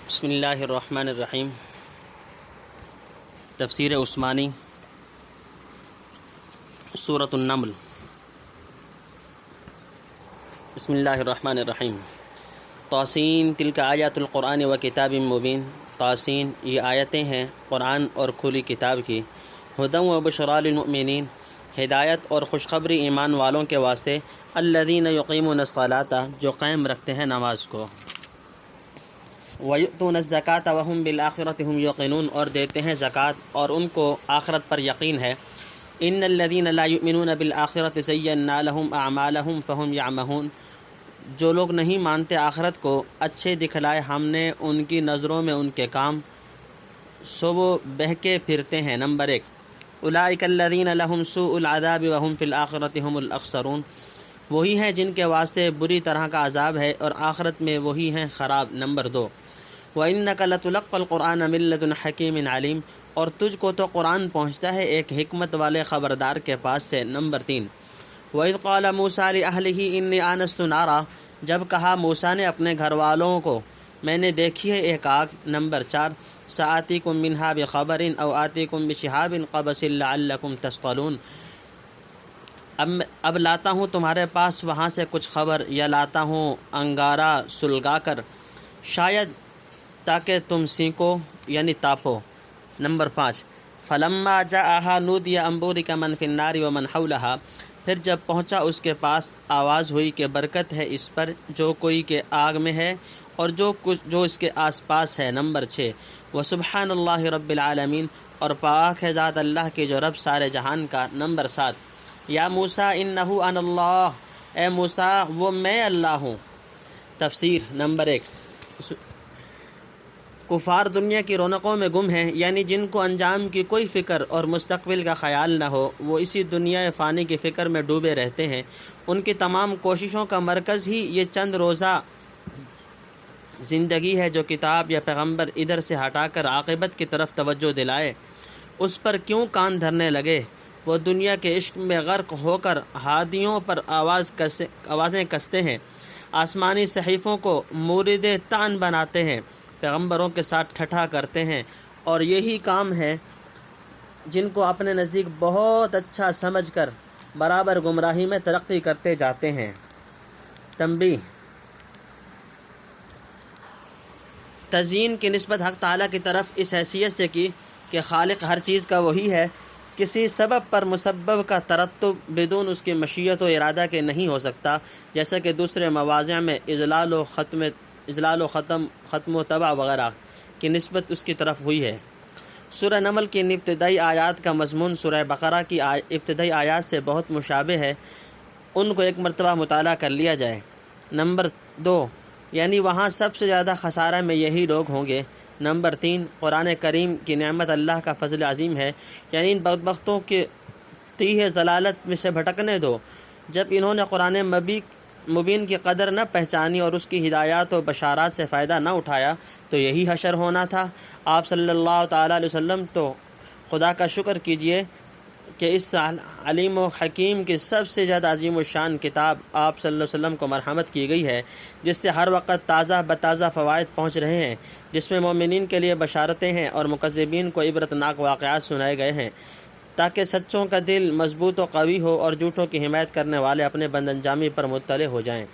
بسم اللہ الرحمن الرحیم۔ تفسیر عثمانی سورۃ النمل۔ بسم اللہ الرحمن الرحیم۔ طاسین تلک آیات القرآن و کتاب مبین۔ طاسین یہ آیتیں ہیں قرآن اور کھلی کتاب کی۔ ہدی و بشریٰ للمؤمنین، ہدایت اور خوشخبری ایمان والوں کے واسطے۔ الذین یقیمون الصلاۃ، جو قائم رکھتے ہیں نماز کو۔ وَيُؤْتُونَ الزَّكَاةَ وَهُمْ بِالْآخِرَةِ هُمْ يُوقِنُونَ، اور دیتے ہیں زکوٰۃ اور ان کو آخرت پر یقین ہے۔ إِنَّ الَّذِينَ لَا يُؤْمِنُونَ بِالْآخِرَةِ زَيَّنَّا لَهُمْ أَعْمَالَهُمْ فَهُمْ يَعْمَهُونَ، جو لوگ نہیں مانتے آخرت کو اچھے دکھلائے ہم نے ان کی نظروں میں ان کے کام، سو وہ بہکے پھرتے ہیں۔ نمبر 1، أُولَٰئِكَ الَّذِينَ لَهُمْ سُوءُ الْعَذَابِ وَهُمْ فِي الْآخِرَةِ هُمُ الْأَخْسَرُونَ، وہی ہیں جن کے واسطے بری طرح کا عذاب ہے اور آخرت میں وہی ہیں خراب۔ نمبر 2، وَإِنَّكَ لَتُلَقَّى الْقُرْآنَ مِن لَّدُنْ حَكِيمٍ عَلِيمٍ، اور تجھ کو تو قرآن پہنچتا ہے ایک حکمت والے خبردار کے پاس سے۔ نمبر 3، وَإِذْ قَالَ مُوسَىٰ لِأَهْلِهِ إِنِّي آنَسْتُ نَارًا، جب کہا موسیٰ نے اپنے گھر والوں کو میں نے دیکھی ہے ایک آگ۔ نمبر 4، سَآتِيكُم مِّنْهَا بِخَبَرٍ أَوْ آتِيكُم بِشِهَابٍ قَبَسٍ لَعَلَّكُمْ تَصْطَلُونَ، اب لاتا ہوں تمہارے پاس وہاں سے کچھ خبر، یا لاتا ہوں انگارہ سلگا کر، شاید تاکہ تم سینکو یعنی تاپو۔ نمبر 5، فَلَمَّا جَاءَهَا نُودِيَ أَن بُورِكَ مَن فِي النَّارِ وَمَنْ حَوْلَهَا، پھر جب پہنچا اس کے پاس آواز ہوئی کہ برکت ہے اس پر جو کوئی کے آگ میں ہے اور جو اس کے آس پاس ہے۔ نمبر 6، وَسُبْحَانَ اللَّهِ رَبِّ الْعَالَمِينَ، اور پاک ہے ذات اللہ کی جو رب سارے جہان کا۔ نمبر 7، یا موسیٰ اِنَّهُ أَنَا اللَّهُ، اے موسیٰ وہ میں اللہ ہوں۔ تفسیر۔ نمبر 1، کفار دنیا کی رونقوں میں گم ہیں، یعنی جن کو انجام کی کوئی فکر اور مستقبل کا خیال نہ ہو، وہ اسی دنیا فانی کی فکر میں ڈوبے رہتے ہیں۔ ان کی تمام کوششوں کا مرکز ہی یہ چند روزہ زندگی ہے۔ جو کتاب یا پیغمبر ادھر سے ہٹا کر عاقبت کی طرف توجہ دلائے اس پر کیوں کان دھرنے لگے؟ وہ دنیا کے عشق میں غرق ہو کر ہادیوں پر آوازیں کستے ہیں، آسمانی صحیفوں کو مورد طعن بناتے ہیں، پیغمبروں کے ساتھ ٹھٹھا کرتے ہیں، اور یہی کام ہے جن کو اپنے نزدیک بہت اچھا سمجھ کر برابر گمراہی میں ترقی کرتے جاتے ہیں۔ تنبیہ، تزیین کی نسبت حق تعالیٰ کی طرف اس حیثیت سے کی کہ خالق ہر چیز کا وہی ہے، کسی سبب پر مسبب کا ترتب بدون اس کی مشیت و ارادہ کے نہیں ہو سکتا، جیسا کہ دوسرے مواضع میں اضلال و ختم و طبع وغیرہ کی نسبت اس کی طرف ہوئی ہے۔ سورہ نمل کی ابتدائی آیات کا مضمون سورہ بقرہ کی ابتدائی آیات سے بہت مشابہ ہے، ان کو ایک مرتبہ مطالعہ کر لیا جائے۔ نمبر 2، یعنی وہاں سب سے زیادہ خسارہ میں یہی لوگ ہوں گے۔ نمبر 3، قرآن کریم کی نعمت اللہ کا فضل عظیم ہے، یعنی ان بدبختوں کے تیہ ضلالت میں سے بھٹکنے دو۔ جب انہوں نے قرآن مبین کی قدر نہ پہچانی اور اس کی ہدایات و بشارات سے فائدہ نہ اٹھایا تو یہی حشر ہونا تھا۔ آپ صلی اللہ تعالیٰ علیہ وسلم تو خدا کا شکر کیجئے کہ اس علیم و حکیم کی سب سے زیادہ عظیم الشان کتاب آپ صلی اللہ علیہ وسلم کو مرحمت کی گئی ہے، جس سے ہر وقت تازہ بتازہ فوائد پہنچ رہے ہیں، جس میں مومنین کے لیے بشارتیں ہیں اور مکذبین کو عبرت ناک واقعات سنائے گئے ہیں، تاکہ سچوں کا دل مضبوط و قوی ہو اور جھوٹوں کی حمایت کرنے والے اپنے بد انجامی پر مطلع ہو جائیں۔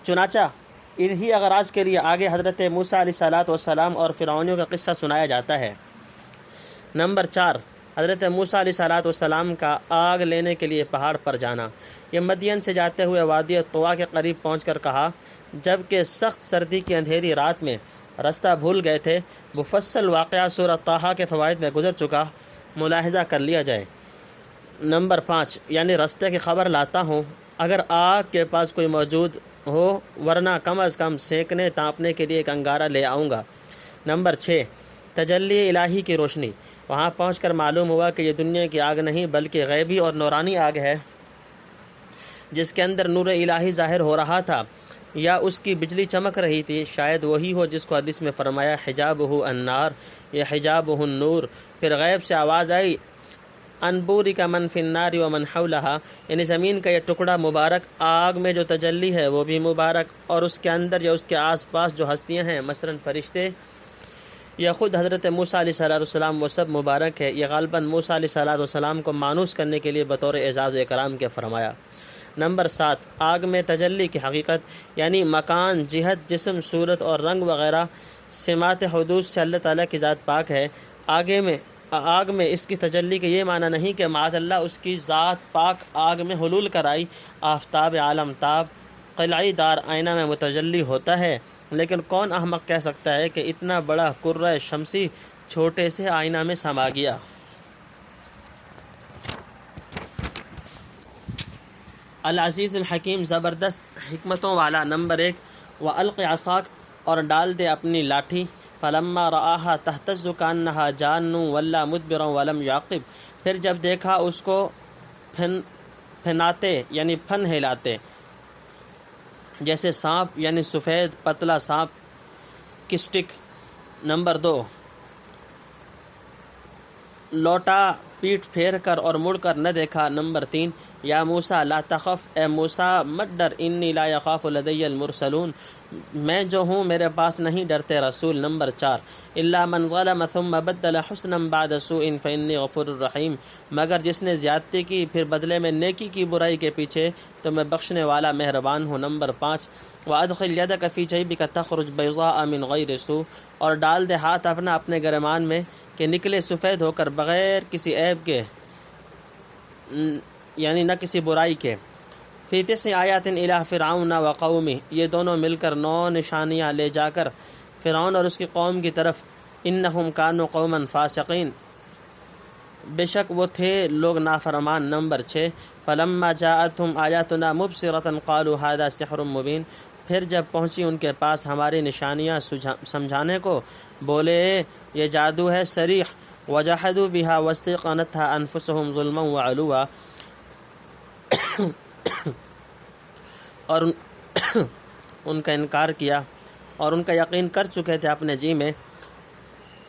چنانچہ انہی اغراض کے لیے آگے حضرت موسیٰ علیہ السلام اور فرعونیوں کا قصہ سنایا جاتا ہے۔ نمبر 4، حضرت موسیٰ علیہ السلام کا آگ لینے کے لیے پہاڑ پر جانا۔ یہ مدین سے جاتے ہوئے وادی طوا کے قریب پہنچ کر کہا، جب کہ سخت سردی کی اندھیری رات میں رستہ بھول گئے تھے۔ مفصل واقعہ سورہ طٰہٰ کے فوائد میں گزر چکا، ملاحظہ کر لیا جائے۔ نمبر 5، یعنی رستے کی خبر لاتا ہوں اگر آگ کے پاس کوئی موجود ہو، ورنہ کم از کم سینکنے تاپنے کے لیے ایک انگارہ لے آؤں گا۔ نمبر 6، تجلی الہی کی روشنی۔ وہاں پہنچ کر معلوم ہوا کہ یہ دنیا کی آگ نہیں بلکہ غیبی اور نورانی آگ ہے، جس کے اندر نور الہی ظاہر ہو رہا تھا یا اس کی بجلی چمک رہی تھی۔ شاید وہی ہو جس کو حدیث میں فرمایا حجابہ النار یا حجابہ النور۔ پھر غیب سے آواز آئی، ان بورک من فی النار ومن حولہا، یعنی زمین کا یہ ٹکڑا مبارک، آگ میں جو تجلی ہے وہ بھی مبارک، اور اس کے اندر یا اس کے آس پاس جو ہستیاں ہیں مثلاً فرشتے یا خود حضرت موسیٰ علیہ السلام، وہ سب مبارک ہے۔ یہ غالباً موسیٰ علیہ السلام کو مانوس کرنے کے لیے بطور اعزاز و اکرام کے فرمایا۔ نمبر 7، آگ میں تجلی کی حقیقت، یعنی مکان، جہت، جسم، صورت اور رنگ وغیرہ سمات حدوث سے اللہ تعالیٰ کی ذات پاک ہے۔ آگ میں اس کی تجلی کے یہ معنی نہیں کہ معاذ اللہ اس کی ذات پاک آگ میں حلول کرائی، آفتاب عالم تاب قلعی دار آئینہ میں متجلی ہوتا ہے، لیکن کون احمق کہہ سکتا ہے کہ اتنا بڑا کرۂ شمسی چھوٹے سے آئینہ میں سما گیا۔ العزیز الحکیم، زبردست حکمتوں والا۔ نمبر 1، وَأَلْقِ عَصَاكَ، اور ڈال دے اپنی لاٹھی، فَلَمَّا رَآهَا تَهْتَزُّ كَأَنَّهَا جَانٌّ وَلَّىٰ مُدْبِرًا وَلَمْ يُعَقِّبْ، پھر جب دیکھا اس کو پھناتے یعنی پھن ہلاتے جیسے سانپ، یعنی سفید پتلا سانپ کی سٹک۔ نمبر 2، لوٹا پیٹ پھیر کر اور مڑ کر نہ دیکھا۔ نمبر 3، یا موسیٰ لا تخف، اے موسیٰ مت ڈر، انی لا یخاف لدی المرسلون، میں جو ہوں میرے پاس نہیں ڈرتے رسول۔ نمبر 4، الا من ظلم ثم بدل حسنا بعد سوء فانی غفور الرحیم، مگر جس نے زیادتی کی پھر بدلے میں نیکی کی برائی کے پیچھے تو میں بخشنے والا مہربان ہوں۔ نمبر 5، وادخل یدک فی جیبک تخرج بیضاء من غیر سوء، اور ڈال دے ہاتھ اپنا اپنے گرمان میں کہ نکلے سفید ہو کر بغیر کسی عیب کے، یعنی نہ کسی برائی کے۔ فی 9 آیات الی فرعون وقومہ، یہ دونوں مل کر 9 نشانیاں لے جا کر فرعون اور اس کی قوم کی طرف۔ انہم کانوا قوما فاسقین، بے شک وہ تھے لوگ نافرمان۔ نمبر 6، فلما جاءتہم آیاتنا مبصرۃ قالوا ھذا سحر مبین، پھر جب پہنچی ان کے پاس ہماری نشانیاں سمجھانے کو، بولے یہ جادو ہے صریح۔ وجحدوا بها واستيقنتها انفسهم ظلما وعلوا، اور ان کا انکار کیا اور ان کا یقین کر چکے تھے اپنے جی میں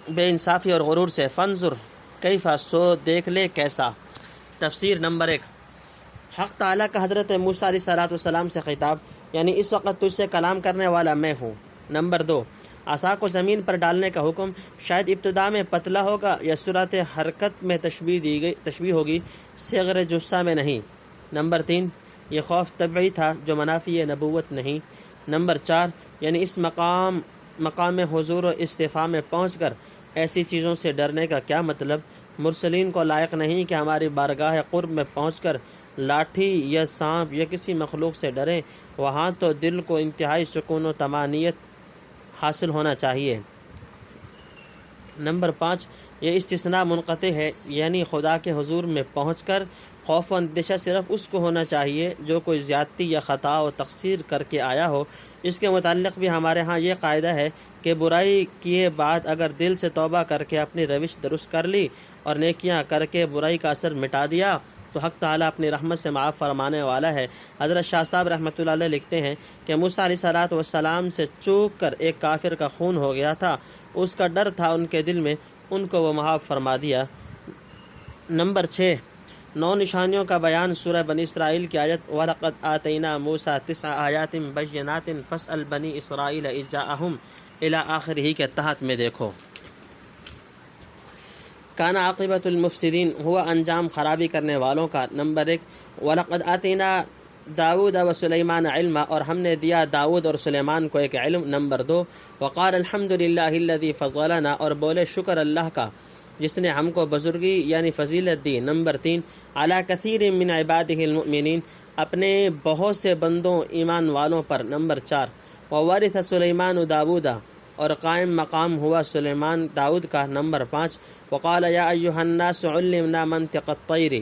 بے انصافی اور غرور سے۔ فانظر کیف، سو دیکھ لے کیسا۔ تفسیر۔ نمبر 1، حق تعالیٰ کا حضرت موسیٰ علیہ السلام سے خطاب، یعنی اس وقت تجھ سے کلام کرنے والا میں ہوں۔ نمبر 2، عصا کو زمین پر ڈالنے کا حکم، شاید ابتدا میں پتلا ہوگا یا صورت حرکت میں تشبیہ ہوگی، صغر جثہ میں نہیں۔ نمبر 3، یہ خوف طبعی تھا جو منافی نبوت نہیں۔ نمبر 4، یعنی اس مقام حضور و استفاء میں پہنچ کر ایسی چیزوں سے ڈرنے کا کیا مطلب؟ مرسلین کو لائق نہیں کہ ہماری بارگاہ قرب میں پہنچ کر لاٹھی یا سانپ یا کسی مخلوق سے ڈریں، وہاں تو دل کو انتہائی سکون و طمانینت حاصل ہونا چاہیے۔ نمبر 5، یہ استثناء منقطع ہے، یعنی خدا کے حضور میں پہنچ کر خوف و اندیشہ صرف اس کو ہونا چاہیے جو کوئی زیادتی یا خطا و تقصیر کر کے آیا ہو۔ اس کے متعلق بھی ہمارے ہاں یہ قاعدہ ہے کہ برائی کیے بعد اگر دل سے توبہ کر کے اپنی روش درست کر لی اور نیکیاں کر کے برائی کا اثر مٹا دیا تو حق تعالیٰ اپنی رحمت سے معاف فرمانے والا ہے۔ حضرت شاہ صاحب رحمۃ اللہ علیہ لکھتے ہیں کہ موسیٰ علیہ السلام سے چوک کر ایک کافر کا خون ہو گیا تھا، اس کا ڈر تھا ان کے دل میں، ان کو وہ معاف فرما دیا۔ نمبر 6، 9 نشانیوں کا بیان، سورہ بنی اسرائیل کی آیت وَلَقَدْ آتَيْنَا مُوسَىٰ 9 آیات بَيِّنَاتٍ فَاسْأَلْ بَنِي إِسْرَائِيلَ إِذْ جَاءَهُمْ الی آخرہ کے تحت میں دیکھو۔ کان عاقبۃ المفسدین، ہوا انجام خرابی کرنے والوں کا۔ نمبر 1، وَلَقَدْ آتَيْنَا داؤد وسلیمان علما، اور ہم نے دیا داؤد اور سلیمان کو ایک علم۔ نمبر 2، وقال الحمد للہ الذی فضلنا، اور بولے شکر اللہ کا جس نے ہم کو بزرگی یعنی فضیلت دی۔ نمبر 3، علی کثیر من عبادہ المؤمنین، اپنے بہت سے بندوں ایمان والوں پر۔ نمبر 4، وورث سلیمان داؤد، اور قائم مقام ہوا سلیمان داؤد کا۔ نمبر 5، وقال یا ایھا الناس علمنا منطق الطیر،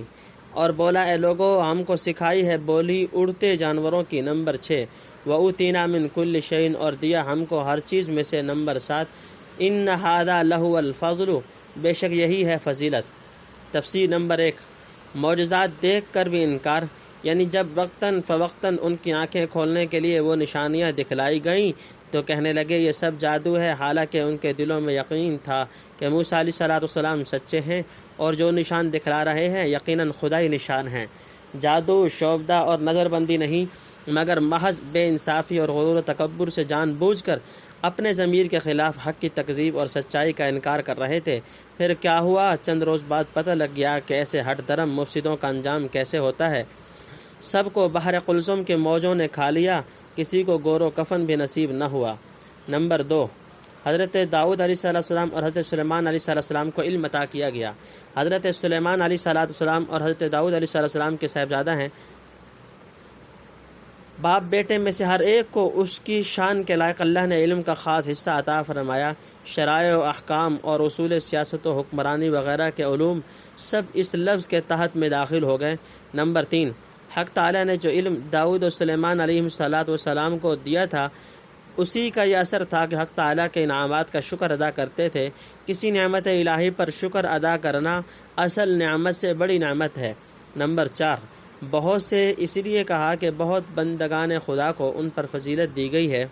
اور بولا اے لوگو ہم کو سکھائی ہے بولی اڑتے جانوروں کی۔ نمبر 6، وَأُوتِینَا مِن كُلِّ شَيْءٍ، اور دیا ہم کو ہر چیز میں سے۔ نمبر 7، إِنَّ هَذَا لَهُوَ الْفَضْلُ، بے شک یہی ہے فضیلت۔ تفسیر۔ نمبر 1، معجزات دیکھ کر بھی انکار، یعنی جب وقتاً فوقتاً ان کی آنکھیں کھولنے کے لیے وہ نشانیاں دکھلائی گئیں تو کہنے لگے یہ سب جادو ہے، حالانکہ ان کے دلوں میں یقین تھا کہ موسیٰ علیہ السلام سچے ہیں اور جو نشان دکھلا رہے ہیں یقیناً خدائی نشان ہیں۔ جادو، شعبدہ اور نظر بندی نہیں، مگر محض بے انصافی اور غرور و تکبر سے جان بوجھ کر اپنے ضمیر کے خلاف حق کی تکذیب اور سچائی کا انکار کر رہے تھے۔ پھر کیا ہوا؟ چند روز بعد پتہ لگ گیا کہ ایسے ہٹ درم مفسدوں کا انجام کیسے ہوتا ہے۔ سب کو بحر قلزم کے موجوں نے کھا لیا، کسی کو گور و کفن بھی نصیب نہ ہوا۔ نمبر 2، حضرت داؤد علیہ السلام اور حضرت سلیمان علیہ السلام کو علم عطا کیا گیا۔ حضرت سلیمان علیہ السلام اور حضرت داؤد علیہ السلام کے صاحبزادہ ہیں۔ باپ بیٹے میں سے ہر ایک کو اس کی شان کے لائق اللہ نے علم کا خاص حصہ عطا فرمایا۔ شرائع و احکام اور اصول سیاست و حکمرانی وغیرہ کے علوم سب اس لفظ کے تحت میں داخل ہو گئے۔ نمبر 3، حق تعالیٰ نے جو علم داؤد و سلیمان علیہ السلام کو دیا تھا، اسی کا یہ اثر تھا کہ حق تعالیٰ کے انعامات کا شکر ادا کرتے تھے۔ کسی نعمت الہی پر شکر ادا کرنا اصل نعمت سے بڑی نعمت ہے۔ نمبر 4، بہت سے اس لیے کہا کہ بہت بندگان خدا کو ان پر فضیلت دی گئی ہے،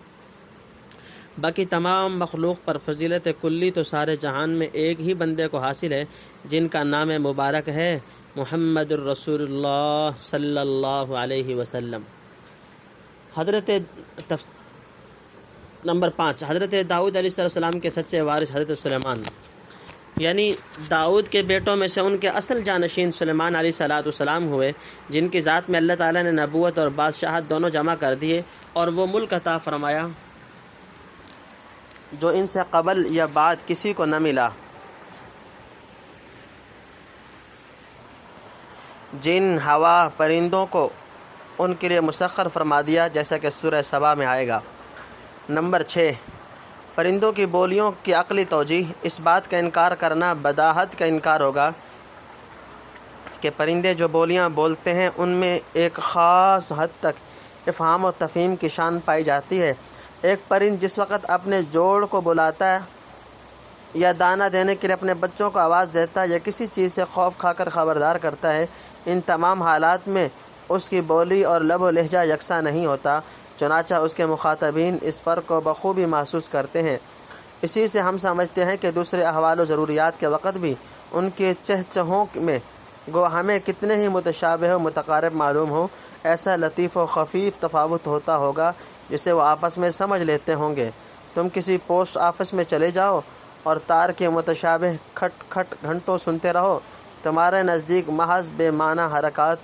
باقی تمام مخلوق پر فضیلت کلی تو سارے جہان میں ایک ہی بندے کو حاصل ہے، جن کا نام مبارک ہے محمد الرسول اللہ صلی اللہ علیہ وسلم۔ نمبر 5، حضرت داؤد علیہ السلام کے سچے وارث حضرت سلیمان، یعنی داؤد کے بیٹوں میں سے ان کے اصل جانشین سلیمان علیہ السلام ہوئے، جن کی ذات میں اللہ تعالیٰ نے نبوت اور بادشاہت دونوں جمع کر دیے اور وہ ملک عطا فرمایا جو ان سے قبل یا بعد کسی کو نہ ملا۔ جن، ہوا، پرندوں کو ان کے لیے مسخر فرما دیا، جیسا کہ سورہ سبا میں آئے گا۔ نمبر 6، پرندوں کی بولیوں کی عقلی توجیہ۔ اس بات کا انکار کرنا بداہت کا انکار ہوگا کہ پرندے جو بولیاں بولتے ہیں ان میں ایک خاص حد تک افہام و تفہیم کی شان پائی جاتی ہے۔ ایک پرند جس وقت اپنے جوڑ کو بلاتا ہے یا دانہ دینے کے لیے اپنے بچوں کو آواز دیتا ہے یا کسی چیز سے خوف کھا کر خبردار کرتا ہے، ان تمام حالات میں اس کی بولی اور لب و لہجہ یکساں نہیں ہوتا، چنانچہ اس کے مخاطبین اس فرق کو بخوبی محسوس کرتے ہیں۔ اسی سے ہم سمجھتے ہیں کہ دوسرے احوال و ضروریات کے وقت بھی ان کے چہچہوں میں گو ہمیں کتنے ہی متشابہ و متقارب معلوم ہو، ایسا لطیف و خفیف تفاوت ہوتا ہوگا جسے وہ آپس میں سمجھ لیتے ہوں گے۔ تم کسی پوسٹ آفس میں چلے جاؤ اور تار کے متشابہ کھٹ کھٹ گھنٹوں سنتے رہو، تمہارے نزدیک محض بے معنی حرکات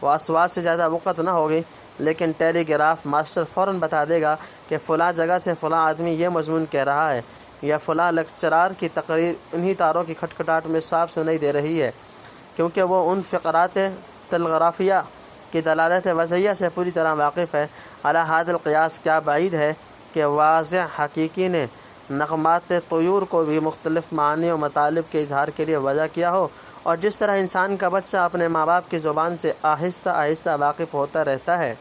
و اصوات سے زیادہ وقت نہ ہوگی، لیکن ٹیلی گراف ماسٹر فوراً بتا دے گا کہ فلاں جگہ سے فلاں آدمی یہ مضمون کہہ رہا ہے، یا فلاں لیکچرار کی تقریر انہی تاروں کی کھٹکھٹاہٹ میں صاف سنائی دے رہی ہے، کیونکہ وہ ان فقرات تلغرافیہ کی دلالت وضعیہ سے پوری طرح واقف ہے۔ علی حد القیاس کیا بعید ہے کہ واضح حقیقی نے نغمات طیور کو بھی مختلف معانی و مطالب کے اظہار کے لیے وضع کیا ہو، اور جس طرح انسان کا بچہ اپنے ماں باپ کی زبان سے آہستہ آہستہ واقف ہوتا رہتا ہے،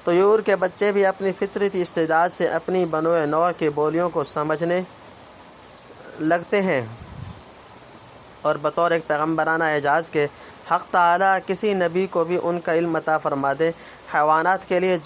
طیور کے بچے بھی اپنی فطرتی استعداد سے اپنی بنو نوع کی بولیوں کو سمجھنے لگتے ہیں، اور بطور ایک پیغمبرانہ اعجاز کے حق تعالیٰ کسی نبی کو بھی ان کا علم عطا فرما دے۔ حیوانات کے لیے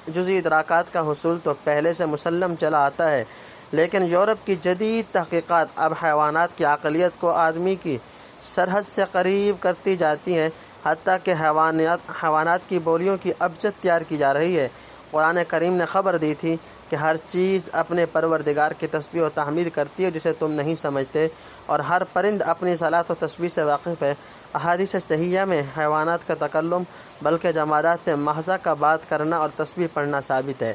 جزئی ادراکات کا حصول تو پہلے سے مسلم چلا آتا ہے، لیکن یورپ کی جدید تحقیقات اب حیوانات کی عقلیت کو آدمی کی سرحد سے قریب کرتی جاتی ہیں، حتیٰ کہ حیوانات کی بولیوں کی ابجد تیار کی جا رہی ہے۔ قرآن کریم نے خبر دی تھی کہ ہر چیز اپنے پروردگار کی تسبیح و تحمید کرتی ہے جسے تم نہیں سمجھتے، اور ہر پرند اپنی صلاۃ و تسبیح سے واقف ہے۔ احادیث صحیحہ میں حیوانات کا تکلم بلکہ جمادات محضہ کا بات کرنا اور تسبیح پڑھنا ثابت ہے۔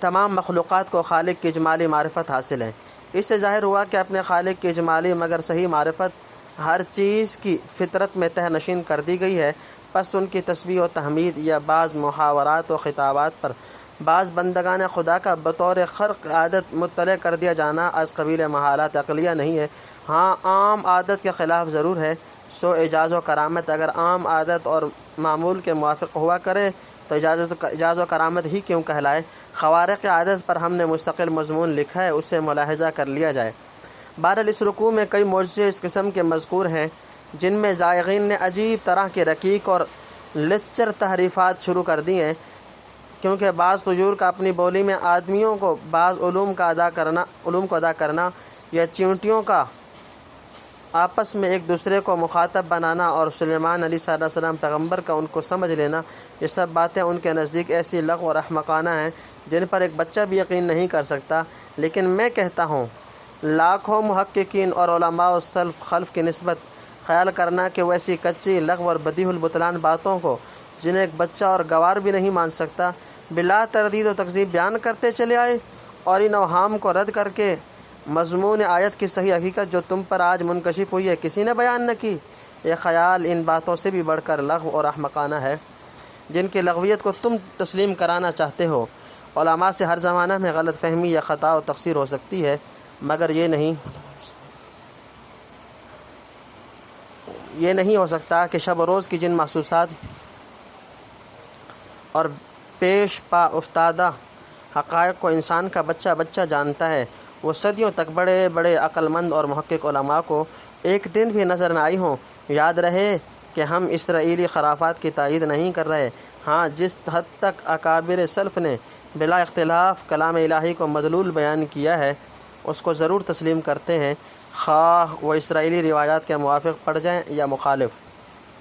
تمام مخلوقات کو خالق کی اجمالی معرفت حاصل ہے۔ اس سے ظاہر ہوا کہ اپنے خالق کی اجمالی مگر صحیح معرفت ہر چیز کی فطرت میں تہ نشین کر دی گئی ہے، پس ان کی تسبیح و تحمید یا بعض محاورات و خطابات پر بعض بندگان خدا کا بطور خرق عادت مطلع کر دیا جانا از قبیل محالات عقلیہ نہیں ہے، ہاں عام عادت کے خلاف ضرور ہے۔ سو اعجاز و کرامت اگر عام عادت اور معمول کے موافق ہوا کرے تو اعجاز و کرامت ہی کیوں کہلائے؟ خوارق عادت پر ہم نے مستقل مضمون لکھا ہے، اسے ملاحظہ کر لیا جائے۔ بہرحال اس رکوع میں کئی معجزے اس قسم کے مذکور ہیں جن میں زائغین نے عجیب طرح کے رقیق اور لچر تحریفات شروع کر دی ہیں، کیونکہ بعض طیور کا اپنی بولی میں آدمیوں کو بعض علوم کو ادا کرنا یا چیونٹیوں کا آپس میں ایک دوسرے کو مخاطب بنانا اور سلیمان علیہ السلام پیغمبر کا ان کو سمجھ لینا، یہ سب باتیں ان کے نزدیک ایسی لغو اور احمقانہ ہیں جن پر ایک بچہ بھی یقین نہیں کر سکتا۔ لیکن میں کہتا ہوں، لاکھوں محققین اور علماء سلف خلف کی نسبت خیال کرنا کہ وہ ایسی کچی لغو اور بدیع البطلان باتوں کو جنہیں ایک بچہ اور گوار بھی نہیں مان سکتا بلا تردید و تکذیب بیان کرتے چلے آئے، اور ان اوہام کو رد کر کے مضمون آیت کی صحیح حقیقت جو تم پر آج منکشف ہوئی ہے کسی نے بیان نہ کی۔ یہ خیال ان باتوں سے بھی بڑھ کر لغو اور احمقانہ ہے جن کی لغویت کو تم تسلیم کرانا چاہتے ہو۔ علماء سے ہر زمانہ میں غلط فہمی یا خطا و تقصیر ہو سکتی ہے، مگر یہ نہیں ہو سکتا کہ شب و روز کی جن محسوسات اور پیش پا افتادہ حقائق کو انسان کا بچہ بچہ جانتا ہے، وہ صدیوں تک بڑے بڑے عقل مند اور محقق علماء کو ایک دن بھی نظر نہ آئی ہوں۔ یاد رہے کہ ہم اسرائیلی خرافات کی تائید نہیں کر رہے، ہاں جس حد تک اکابر سلف نے بلا اختلاف کلام الہی کو مدلول بیان کیا ہے اس کو ضرور تسلیم کرتے ہیں، خواہ وہ اسرائیلی روایات کے موافق پڑ جائیں یا مخالف۔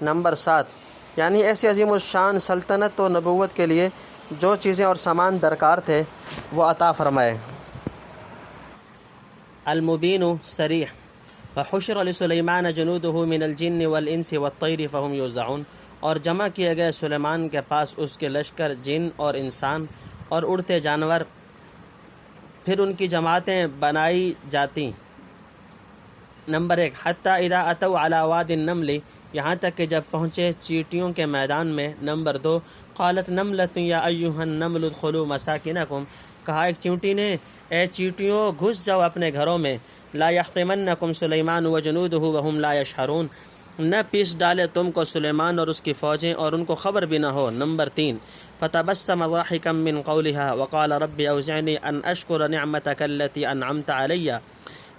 نمبر 7، یعنی ایسی عظیم الشان سلطنت و نبوت کے لیے جو چیزیں اور سامان درکار تھے وہ عطا فرمائے۔ المبین صریح وحشر لسلیمان جنودہ من الجن والانس والطیر فہم یوزعون، اور جمع کیے گئے سلیمان کے پاس اس کے لشکر جن اور انسان اور اڑتے جانور، پھر ان کی جماعتیں بنائی جاتی۔ نمبر 1، حتی اذا اتوا علی واد النمل، یہاں تک کہ جب پہنچے چیونٹیوں کے میدان میں۔ نمبر 2، قالت نملۃ یا ایھا النمل ادخلوا مساکنکم، کہا ایک چیونٹی نے، اے چیونٹیوں گھس جاؤ اپنے گھروں میں۔ لا یحطمنکم سلیمان وجنودہ وہم لا یشعرون، نہ پیس ڈالے تم کو سلیمان اور اس کی فوجیں اور ان کو خبر بھی نہ ہو۔ نمبر 3، فتبسم ضاحکا من قولها وقال رب اوزعنی ان اشکر نعمتک التی انعمت علی،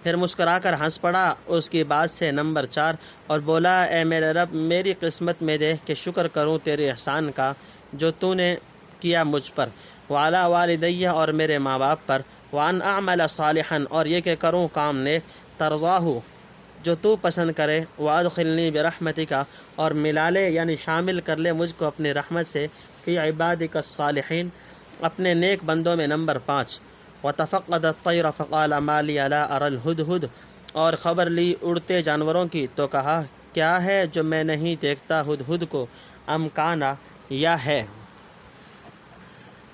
پھر مسکرا کر ہنس پڑا اس کی بات سے۔ نمبر 4، اور بولا اے میرے رب میری قسمت میں دیکھ کہ شکر کروں تیرے احسان کا جو تو نے کیا مجھ پر، وعلی والدی اور میرے ماں باپ پر، وان اعمل صالحا اور یہ کہ کروں کام نیک، ترضاہ جو تو پسند کرے، وادخلنی برحمتک اور ملا لے یعنی شامل کر لے مجھ کو اپنی رحمت سے، فی عبادک الصالحین اپنے نیک بندوں میں۔ نمبر 5، وتفقد الطیر فقال ما لی لا اری الہدہد، اور خبر لی اڑتے جانوروں کی تو کہا کیا ہے جو میں نہیں دیکھتا ہدہد کو، ام کانا یا ہے۔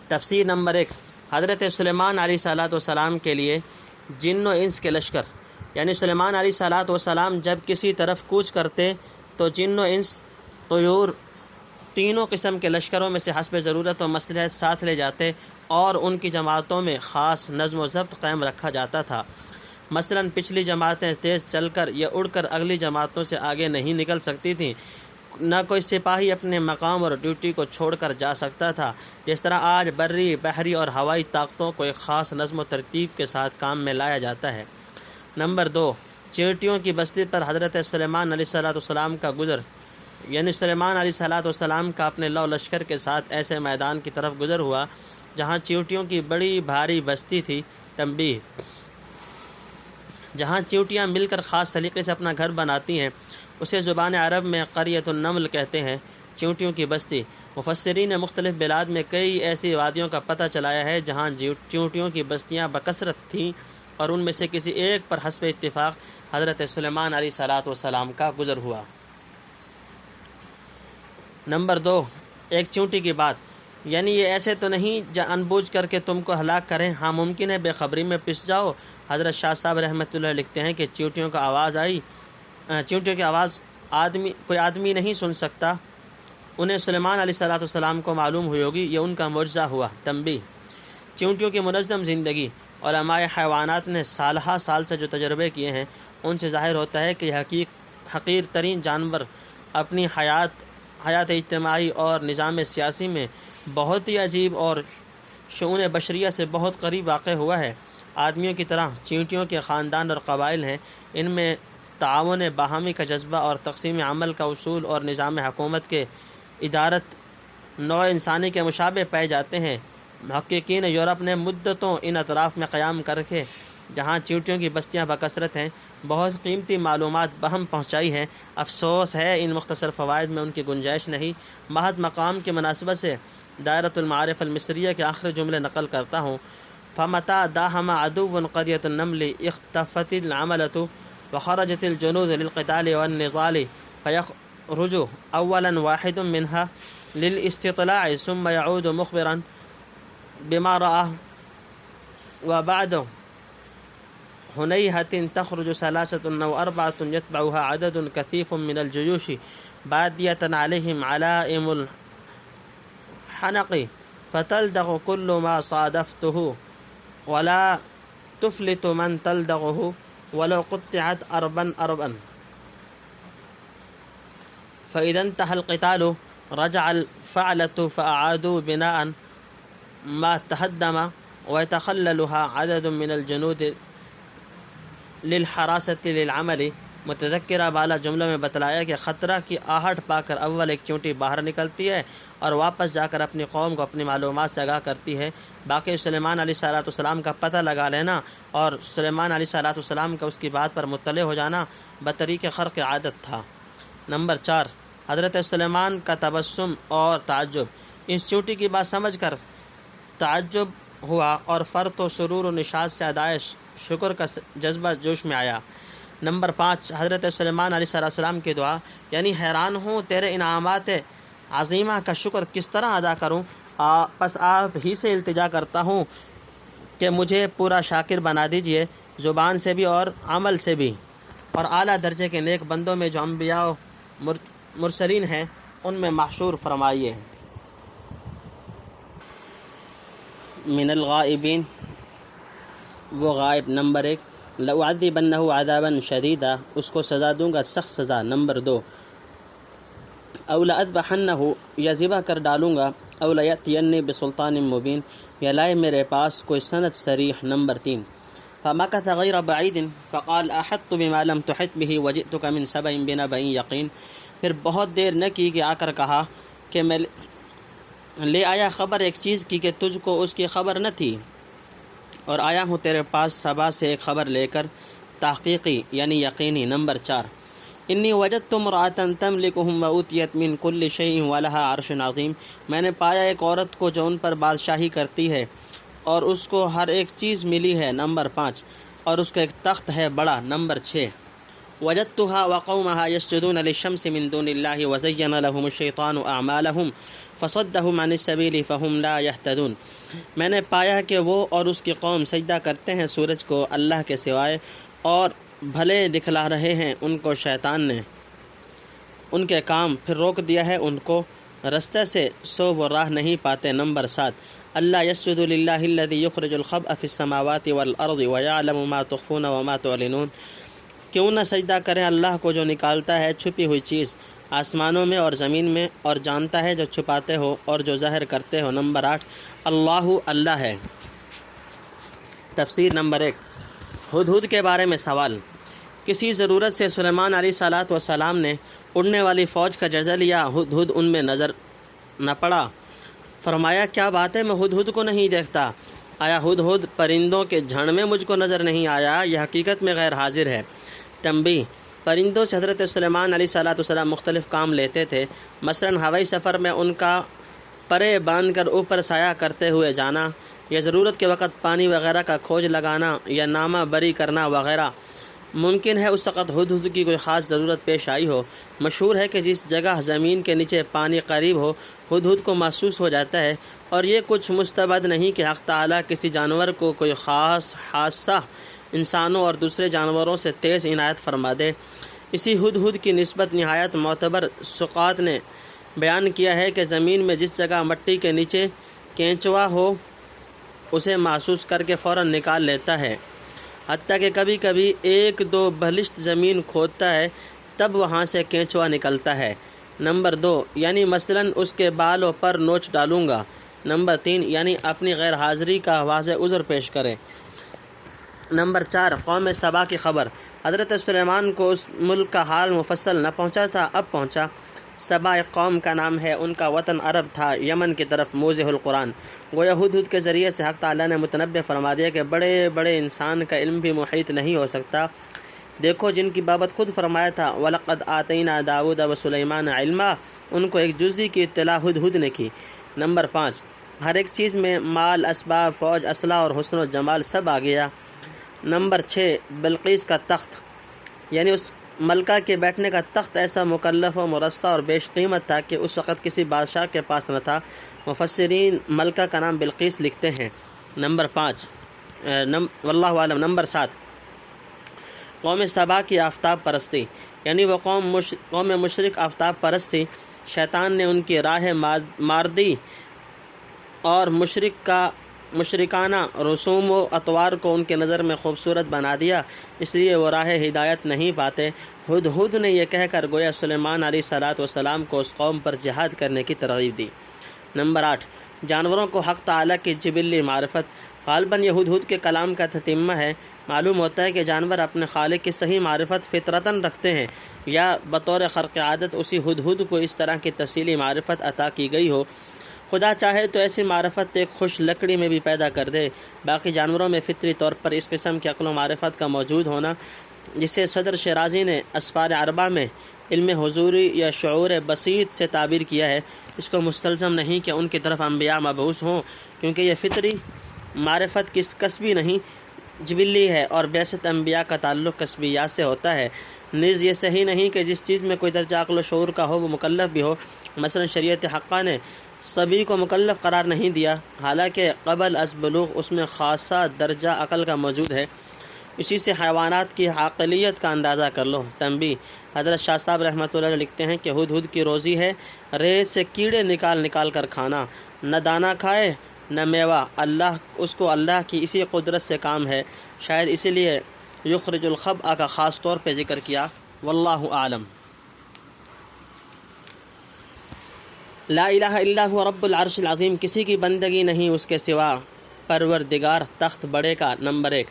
تفسیر نمبر 1، حضرت سلیمان علیہ السلام کے لیے جن و انس کے لشکر، یعنی سلیمان علیہ السلام جب کسی طرف کوچ کرتے تو جن و انس طیور تینوں قسم کے لشکروں میں سے حسب ضرورت و مصلحت ساتھ لے جاتے اور ان کی جماعتوں میں خاص نظم و ضبط قائم رکھا جاتا تھا۔ مثلاً پچھلی جماعتیں تیز چل کر یا اڑ کر اگلی جماعتوں سے آگے نہیں نکل سکتی تھیں، نہ کوئی سپاہی اپنے مقام اور ڈیوٹی کو چھوڑ کر جا سکتا تھا۔ جس طرح آج بری، بحری اور ہوائی طاقتوں کو ایک خاص نظم و ترتیب کے ساتھ کام میں لایا جاتا ہے۔ نمبر 2، چیونٹیوں کی بستی پر حضرت سلیمان علیہ السلام کا گزر، یعنی سلیمان علیہ السلام کا اپنے لو لشکر کے ساتھ ایسے میدان کی طرف گزر ہوا جہاں چیونٹیوں کی بڑی بھاری بستی تھی۔ تنبیہ، جہاں چیونٹیاں مل کر خاص سلیقے سے اپنا گھر بناتی ہیں اسے زبان عرب میں قریۃ النمل کہتے ہیں، چیونٹیوں کی بستی۔ مفسرین نے مختلف بلاد میں کئی ایسی وادیوں کا پتہ چلایا ہے جہاں چیونٹیوں کی بستیاں بکثرت تھیں اور ان میں سے کسی ایک پر حسب اتفاق حضرت سلیمان علیہ السلام کا گزر ہوا۔ نمبر 2، ایک چیونٹی کی بات، یعنی یہ ایسے تو نہیں جان بوجھ کر کے تم کو ہلاک کریں، ہاں ممکن ہے بے خبری میں پس جاؤ۔ حضرت شاہ صاحب رحمۃ اللہ لکھتے ہیں کہ چیونٹیوں کی آواز کوئی آدمی نہیں سن سکتا، انہیں سلیمان علیہ السلام کو معلوم ہوئی ہوگی، یہ ان کا معجزہ ہوا۔ تنبیہ، چیونٹیوں کی منظم زندگی، علماء حیوانات نے سالہ سال سے جو تجربے کیے ہیں ان سے ظاہر ہوتا ہے کہ حقیر ترین جانور اپنی حیات اجتماعی اور نظام سیاسی میں بہت ہی عجیب اور شؤون بشریہ سے بہت قریب واقع ہوا ہے۔ آدمیوں کی طرح چیونٹیوں کے خاندان اور قبائل ہیں، ان میں تعاون باہمی کا جذبہ اور تقسیم عمل کا اصول اور نظام حکومت کے ادارت نوع انسانی کے مشابہ پائے جاتے ہیں۔ محققین یورپ نے مدتوں ان اطراف میں قیام کر کے جہاں چیونٹیوں کی بستیاں بکثرت ہیں، بہت قیمتی معلومات بہم پہنچائی ہیں۔ افسوس ہے ان مختصر فوائد میں ان کی گنجائش نہیں۔ محض مقام کی مناسبت سے دائرۃ المعارف المصریہ کے آخری جملے نقل کرتا ہوں: فمتى داهم عدو قرية النمل اختفت العملة وخرجت الجنود للقتال والنضال فيخرج اولا واحد منها للاستطلاع ثم يعود مخبرا بما رأى وبعد هنيهة تخرج 3 أو 4 يتبعها عدد كثيف من الجيوش بادية عليهم علائم الحنق فتلدغ كل ما صادفته ولا تفلت من تلدغه ولو قطعت أربا فإذا انتهى القتال رجع الفعلة فأعادوا بناء ما تهدم ويتخللها عدد من الجنود للحراسة للعمل۔ متذکرہ بالا جملہ میں بتلایا کہ خطرہ کی آہٹ پا کر اول ایک چونٹی باہر نکلتی ہے اور واپس جا کر اپنی قوم کو اپنی معلومات سے آگاہ کرتی ہے۔ باقی سلیمان علیہ السلام کا پتہ لگا لینا اور سلیمان علیہ السلام کا اس کی بات پر مطلع ہو جانا بطریق خرق عادت تھا۔ نمبر 4، حضرت سلیمان کا تبسم اور تعجب۔ اس چونٹی کی بات سمجھ کر تعجب ہوا اور فرط و سرور و نشاط سے ادائے شکر کا جذبہ جوش میں آیا۔ نمبر 5، حضرت سلیمان علیہ السلام کی دعا، یعنی حیران ہوں تیرے انعامات عظیمہ کا شکر کس طرح ادا کروں، بس آپ ہی سے التجا کرتا ہوں کہ مجھے پورا شاکر بنا دیجئے، زبان سے بھی اور عمل سے بھی، اور اعلیٰ درجے کے نیک بندوں میں جو انبیاء و مرسلین ہیں ان میں محشور فرمائیے۔ من الغائبین، وہ غائب۔ نمبر 1، لأعذبنہ عذابا شدیدا، اس کو سزا دوں گا سخت سزا۔ نمبر 2، او لأذبحنہ، یا ذبح کر ڈالوں گا، او لیأتینی بسلطان مبین، یا لائے میرے پاس کوئی سند صریح۔ نمبر 3، فمکث غیر بعید فقال احطت بما لم تحط به وجئتک من سبأ بنبأ یقین، پھر بہت دیر نہ کی کہ آ کر کہا کہ میں لے آیا خبر ایک چیز کی کہ تجھ کو اس کی خبر نہ تھی، اور آیا ہوں تیرے پاس سبا سے ایک خبر لے کر، تحقیقی یعنی یقینی۔ نمبر 4، انی وجدت امرأة تملکهم وأوتیت من کل شیء ولها عرش عظیم، میں نے پایا ایک عورت کو جو ان پر بادشاہی کرتی ہے اور اس کو ہر ایک چیز ملی ہے۔ نمبر 5، اور اس کا ایک تخت ہے بڑا۔ نمبر 6، وجدتها وقومها يسجدون للشمس من دون الله وزين لهم الشيطان أعمالهم فصدهم عن السبيل فهم لا يهتدون، میں نے پایا کہ وہ اور اس کی قوم سجدہ کرتے ہیں سورج کو اللہ کے سوائے، اور بھلے دکھلا رہے ہیں ان کو شیطان نے ان کے کام، پھر روک دیا ہے ان کو رستے سے، سو وہ راہ نہیں پاتے۔ نمبر 7، اللہ یسجد للہ الذی یخرج الخبء فی السماوات والارض ویعلم ما تخفون وما تعلنون، کیوں نہ سجدہ کریں اللہ کو جو نکالتا ہے چھپی ہوئی چیز آسمانوں میں اور زمین میں، اور جانتا ہے جو چھپاتے ہو اور جو ظاہر کرتے ہو۔ نمبر 8، اللہ ہے۔ تفسیر۔ نمبر 1، ہدہد کے بارے میں سوال۔ کسی ضرورت سے سلیمان علیہ السلام نے اڑنے والی فوج کا جائزہ لیا، ہدہد ان میں نظر نہ پڑا۔ فرمایا کیا بات ہے میں ہدہد کو نہیں دیکھتا، آیا ہدہد پرندوں کے جھنڈ میں مجھ کو نظر نہیں آیا، یہ حقیقت میں غیر حاضر ہے۔ تنبیہ، پرندوں سے حضرت سلیمان علیہ السلام مختلف کام لیتے تھے، مثلا ہوائی سفر میں ان کا پرے باندھ کر اوپر سایہ کرتے ہوئے جانا، یا ضرورت کے وقت پانی وغیرہ کا کھوج لگانا یا نامہ بری کرنا وغیرہ۔ ممکن ہے اس وقت ہدہد کی کوئی خاص ضرورت پیش آئی ہو۔ مشہور ہے کہ جس جگہ زمین کے نیچے پانی قریب ہو ہدہد کو محسوس ہو جاتا ہے، اور یہ کچھ مستبعد نہیں کہ حق تعالیٰ کسی جانور کو کوئی خاص حادثہ انسانوں اور دوسرے جانوروں سے تیز عنایت فرما دے۔ اسی ہدہد کی نسبت نہایت معتبر ثقات نے بیان کیا ہے کہ زمین میں جس جگہ مٹی کے نیچے کینچوا ہو اسے محسوس کر کے فوراً نکال لیتا ہے، حتیٰ کہ کبھی کبھی 1-2 بلشت زمین کھودتا ہے تب وہاں سے کینچوا نکلتا ہے۔ نمبر 2، یعنی مثلاً اس کے بالوں پر نوچ ڈالوں گا۔ نمبر 3، یعنی اپنی غیر حاضری کا واضح عذر پیش کرے۔ نمبر 4، قوم سبا کی خبر۔ حضرت سلیمان کو اس ملک کا حال مفصل نہ پہنچا تھا، اب پہنچا۔ سبا ایک قوم کا نام ہے، ان کا وطن عرب تھا، یمن کی طرف موضع القرآن۔ گویا ہدہد کے ذریعے سے حق تعالیٰ نے متنبع فرما دیا کہ بڑے بڑے انسان کا علم بھی محیط نہیں ہو سکتا۔ دیکھو جن کی بابت خود فرمایا تھا وَلَقَدْ آتَيْنَا دَاوُودَ وَسُلَيْمَانَ عِلْمًا، ان کو ایک جزئی کی اطلاع ہدہد نے کی۔ نمبر 5، ہر ایک چیز میں مال، اسباب، فوج، اسلحہ اور حسن و جمال سب آ گیا۔ نمبر 6، بلقیس کا تخت، یعنی اس ملکہ کے بیٹھنے کا تخت ایسا مکلف و مرصع اور بیش قیمت تھا کہ اس وقت کسی بادشاہ کے پاس نہ تھا۔ مفسرین ملکہ کا نام بلقیس لکھتے ہیں۔ نمبر 5 واللہ عالم۔ نمبر 7، قوم سبا کی آفتاب پرستی، یعنی وہ قوم مشرک آفتاب پرست تھی۔ شیطان نے ان کی راہ ماردی اور مشرکانہ رسوم و اطوار کو ان کے نظر میں خوبصورت بنا دیا، اس لیے وہ راہ ہدایت نہیں پاتے۔ ہدہد نے یہ کہہ کر گویا سلیمان علیہ السلام کو اس قوم پر جہاد کرنے کی ترغیب دی۔ نمبر 8، جانوروں کو حق تعالیٰ کی جبلی معرفت، غالباً یہ ہدہد کے کلام کا تتمہ ہے۔ معلوم ہوتا ہے کہ جانور اپنے خالق کی صحیح معرفت فطرتاً رکھتے ہیں، یا بطور خرق عادت اسی ہدہد کو اس طرح کی تفصیلی معرفت عطا کی گئی ہو۔ خدا چاہے تو ایسی معرفت ایک خوش لکڑی میں بھی پیدا کر دے۔ باقی جانوروں میں فطری طور پر اس قسم کی عقل و معرفت کا موجود ہونا، جسے صدر شیرازی نے اسفار اربعہ میں علم حضوری یا شعور بسیط سے تعبیر کیا ہے، اس کو مستلزم نہیں کہ ان کی طرف انبیاء مبعوث ہوں، کیونکہ یہ فطری معرفت کسبی نہیں، جبلی ہے، اور بعثت انبیاء کا تعلق کسبیات سے ہوتا ہے۔ نیز یہ صحیح نہیں کہ جس چیز میں کوئی درجہ عقل و شعور کا ہو وہ مکلف بھی ہو۔ مثلا شریعت حقہ نے سبھی کو مکلف قرار نہیں دیا، حالانکہ قبل از بلوغ اس میں خاصا درجہ عقل کا موجود ہے۔ اسی سے حیوانات کی عقلیت کا اندازہ کر لو۔ تنبیہ، حضرت شاہ صاحب رحمۃ اللہ علیہ لکھتے ہیں کہ ہدہد کی روزی ہے ریت سے کیڑے نکال کر کھانا، نہ دانہ کھائے نہ میوہ، اس کو اللہ کی اسی قدرت سے کام ہے، شاید اسی لیے یخرج الخبء کا خاص طور پہ ذکر کیا۔ واللہ اعلم۔ لا الہ الا هو رب العرش العظیم، کسی کی بندگی نہیں اس کے سوا، پروردگار تخت بڑے کا۔ نمبر 1،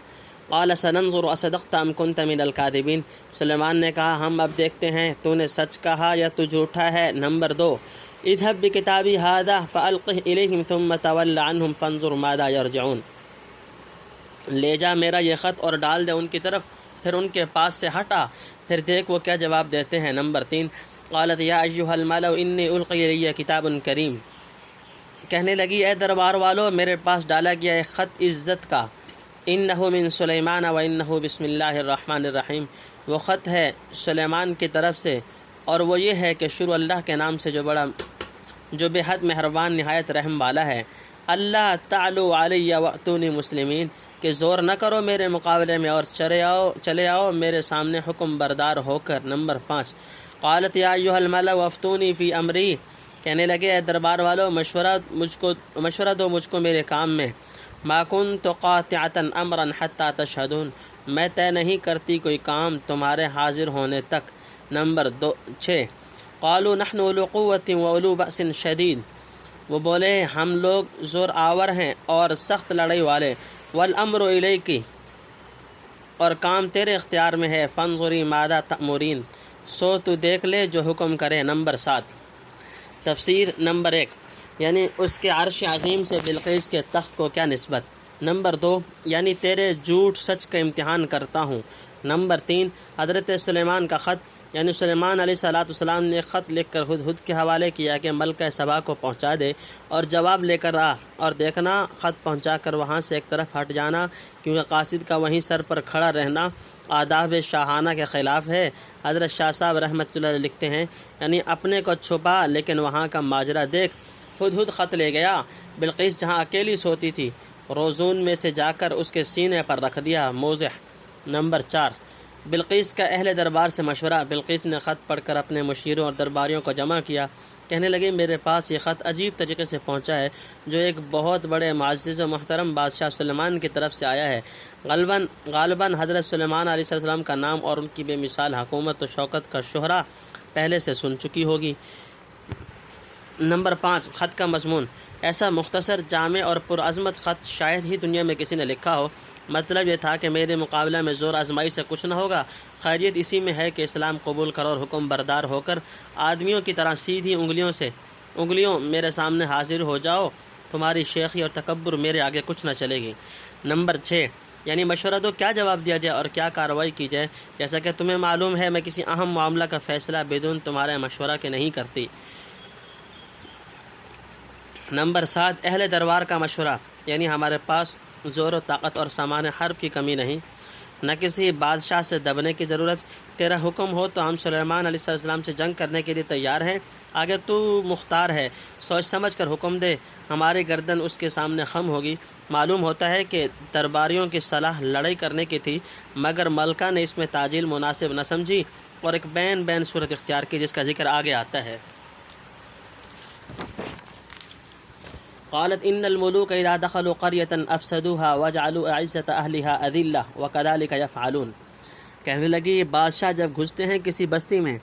قال سننظر اصدقت ام كنت من الكاذبین، سلیمان نے کہا ہم اب دیکھتے ہیں تو نے سچ کہا یا تو جھوٹا ہے۔ نمبر 2، اذهب بکتابی هذا فالقه الیہم ثم تول عنہم فانظر ماذا یرجعون، لے جا میرا یہ خط اور ڈال دے ان کی طرف، پھر ان کے پاس سے ہٹا، پھر دیکھ وہ کیا جواب دیتے ہیں۔ نمبر 3، قالت یا ایھا الملأ انی القی الی کتاب کریم، کہنے لگی اے دربار والو میرے پاس ڈالا گیا ایک خط عزت کا، انہ من سلیمان و انہ بسم اللہ الرحمن الرحیم، وہ خط ہے سلیمان کی طرف سے اور وہ یہ ہے کہ شروع اللہ کے نام سے جو بے حد مہربان نہایت رحم والا ہے۔ اللہ تعلو علی واتونی مسلمین، کہ زور نہ کرو میرے مقابلے میں اور چلے آؤ میرے سامنے حکم بردار ہو کر۔ نمبر 5، قالت یا ایھا الملأ افتونی فی امری، کہنے لگے اے دربار والو مشورہ دو مجھ کو میرے کام میں، ما کنت قاطعۃ امرا حتی تشہدون، میں طے نہیں کرتی کوئی کام تمہارے حاضر ہونے تک۔ نمبر 6، قالوا نحن اولو قوۃ واولو بأس شدید، وہ بولے ہم لوگ زور آور ہیں اور سخت لڑائی والے، والامر الیک، اور کام تیرے اختیار میں ہے، فانظری ماذا تأمرین، سو تو دیکھ لے جو حکم کرے۔ نمبر 7، تفسیر۔ نمبر 1، یعنی اس کے عرش عظیم سے بلقیس کے تخت کو کیا نسبت۔ نمبر 2، یعنی تیرے جھوٹ سچ کا امتحان کرتا ہوں۔ نمبر 3، حضرت سلیمان کا خط، یعنی سلیمان علیہ السلام نے خط لکھ کر ہدہد کے حوالے کیا کہ ملکہ سبا کو پہنچا دے اور جواب لے کر آ، اور دیکھنا خط پہنچا کر وہاں سے ایک طرف ہٹ جانا، کیونکہ قاصد کا وہیں سر پر کھڑا رہنا آداب شاہانہ کے خلاف ہے۔ حضرت شاہ صاحب رحمۃ اللہ علیہ لکھتے ہیں یعنی اپنے کو چھپا لیکن وہاں کا ماجرا دیکھ۔ ہدہد خط لے گیا، بلقیس جہاں اکیلی سوتی تھی روزون میں سے جا کر اس کے سینے پر رکھ دیا، موضح۔ نمبر 4، بلقیس کا اہل دربار سے مشورہ، بلقیس نے خط پڑھ کر اپنے مشیروں اور درباریوں کو جمع کیا، کہنے لگے میرے پاس یہ خط عجیب طریقے سے پہنچا ہے جو ایک بہت بڑے معزز و محترم بادشاہ سلیمان کی طرف سے آیا ہے۔ غالباً حضرت سلیمان علیہ السلام کا نام اور ان کی بے مثال حکومت و شوکت کا شہرہ پہلے سے سن چکی ہوگی۔ نمبر 5 خط کا مضمون۔ ایسا مختصر، جامع اور پرعظمت خط شاید ہی دنیا میں کسی نے لکھا ہو۔ مطلب یہ تھا کہ میرے مقابلہ میں زور آزمائی سے کچھ نہ ہوگا، خیریت اسی میں ہے کہ اسلام قبول کرو اور حکم بردار ہو کر آدمیوں کی طرح سیدھی انگلیوں میرے سامنے حاضر ہو جاؤ، تمہاری شیخی اور تکبر میرے آگے کچھ نہ چلے گی۔ نمبر 6 یعنی مشورہ دو، کیا جواب دیا جائے اور کیا کارروائی کی جائے، جیسا کہ تمہیں معلوم ہے میں کسی اہم معاملہ کا فیصلہ بدون تمہارے مشورہ کے نہیں کرتی۔ نمبر 7 اہل دربار کا مشورہ، یعنی ہمارے پاس زور و طاقت اور سامان حرب کی کمی نہیں، نہ کسی بادشاہ سے دبنے کی ضرورت۔ تیرا حکم ہو تو ہم سلیمان علیہ السلام سے جنگ کرنے کے لیے تیار ہیں، آگے تو مختار ہے، سوچ سمجھ کر حکم دے، ہماری گردن اس کے سامنے خم ہوگی۔ معلوم ہوتا ہے کہ درباریوں کی صلاح لڑائی کرنے کی تھی، مگر ملکہ نے اس میں تعجیل مناسب نہ سمجھی اور ایک بین صورت اختیار کی جس کا ذکر آگے آتا ہے۔ قالت ان الملوک اذا دخلوا قرية افسدوها وجعلوا اعزة اهلها اذلة وكذلك يفعلون۔ کہنے لگی بادشاہ جب گھستے ہیں کسی بستی میں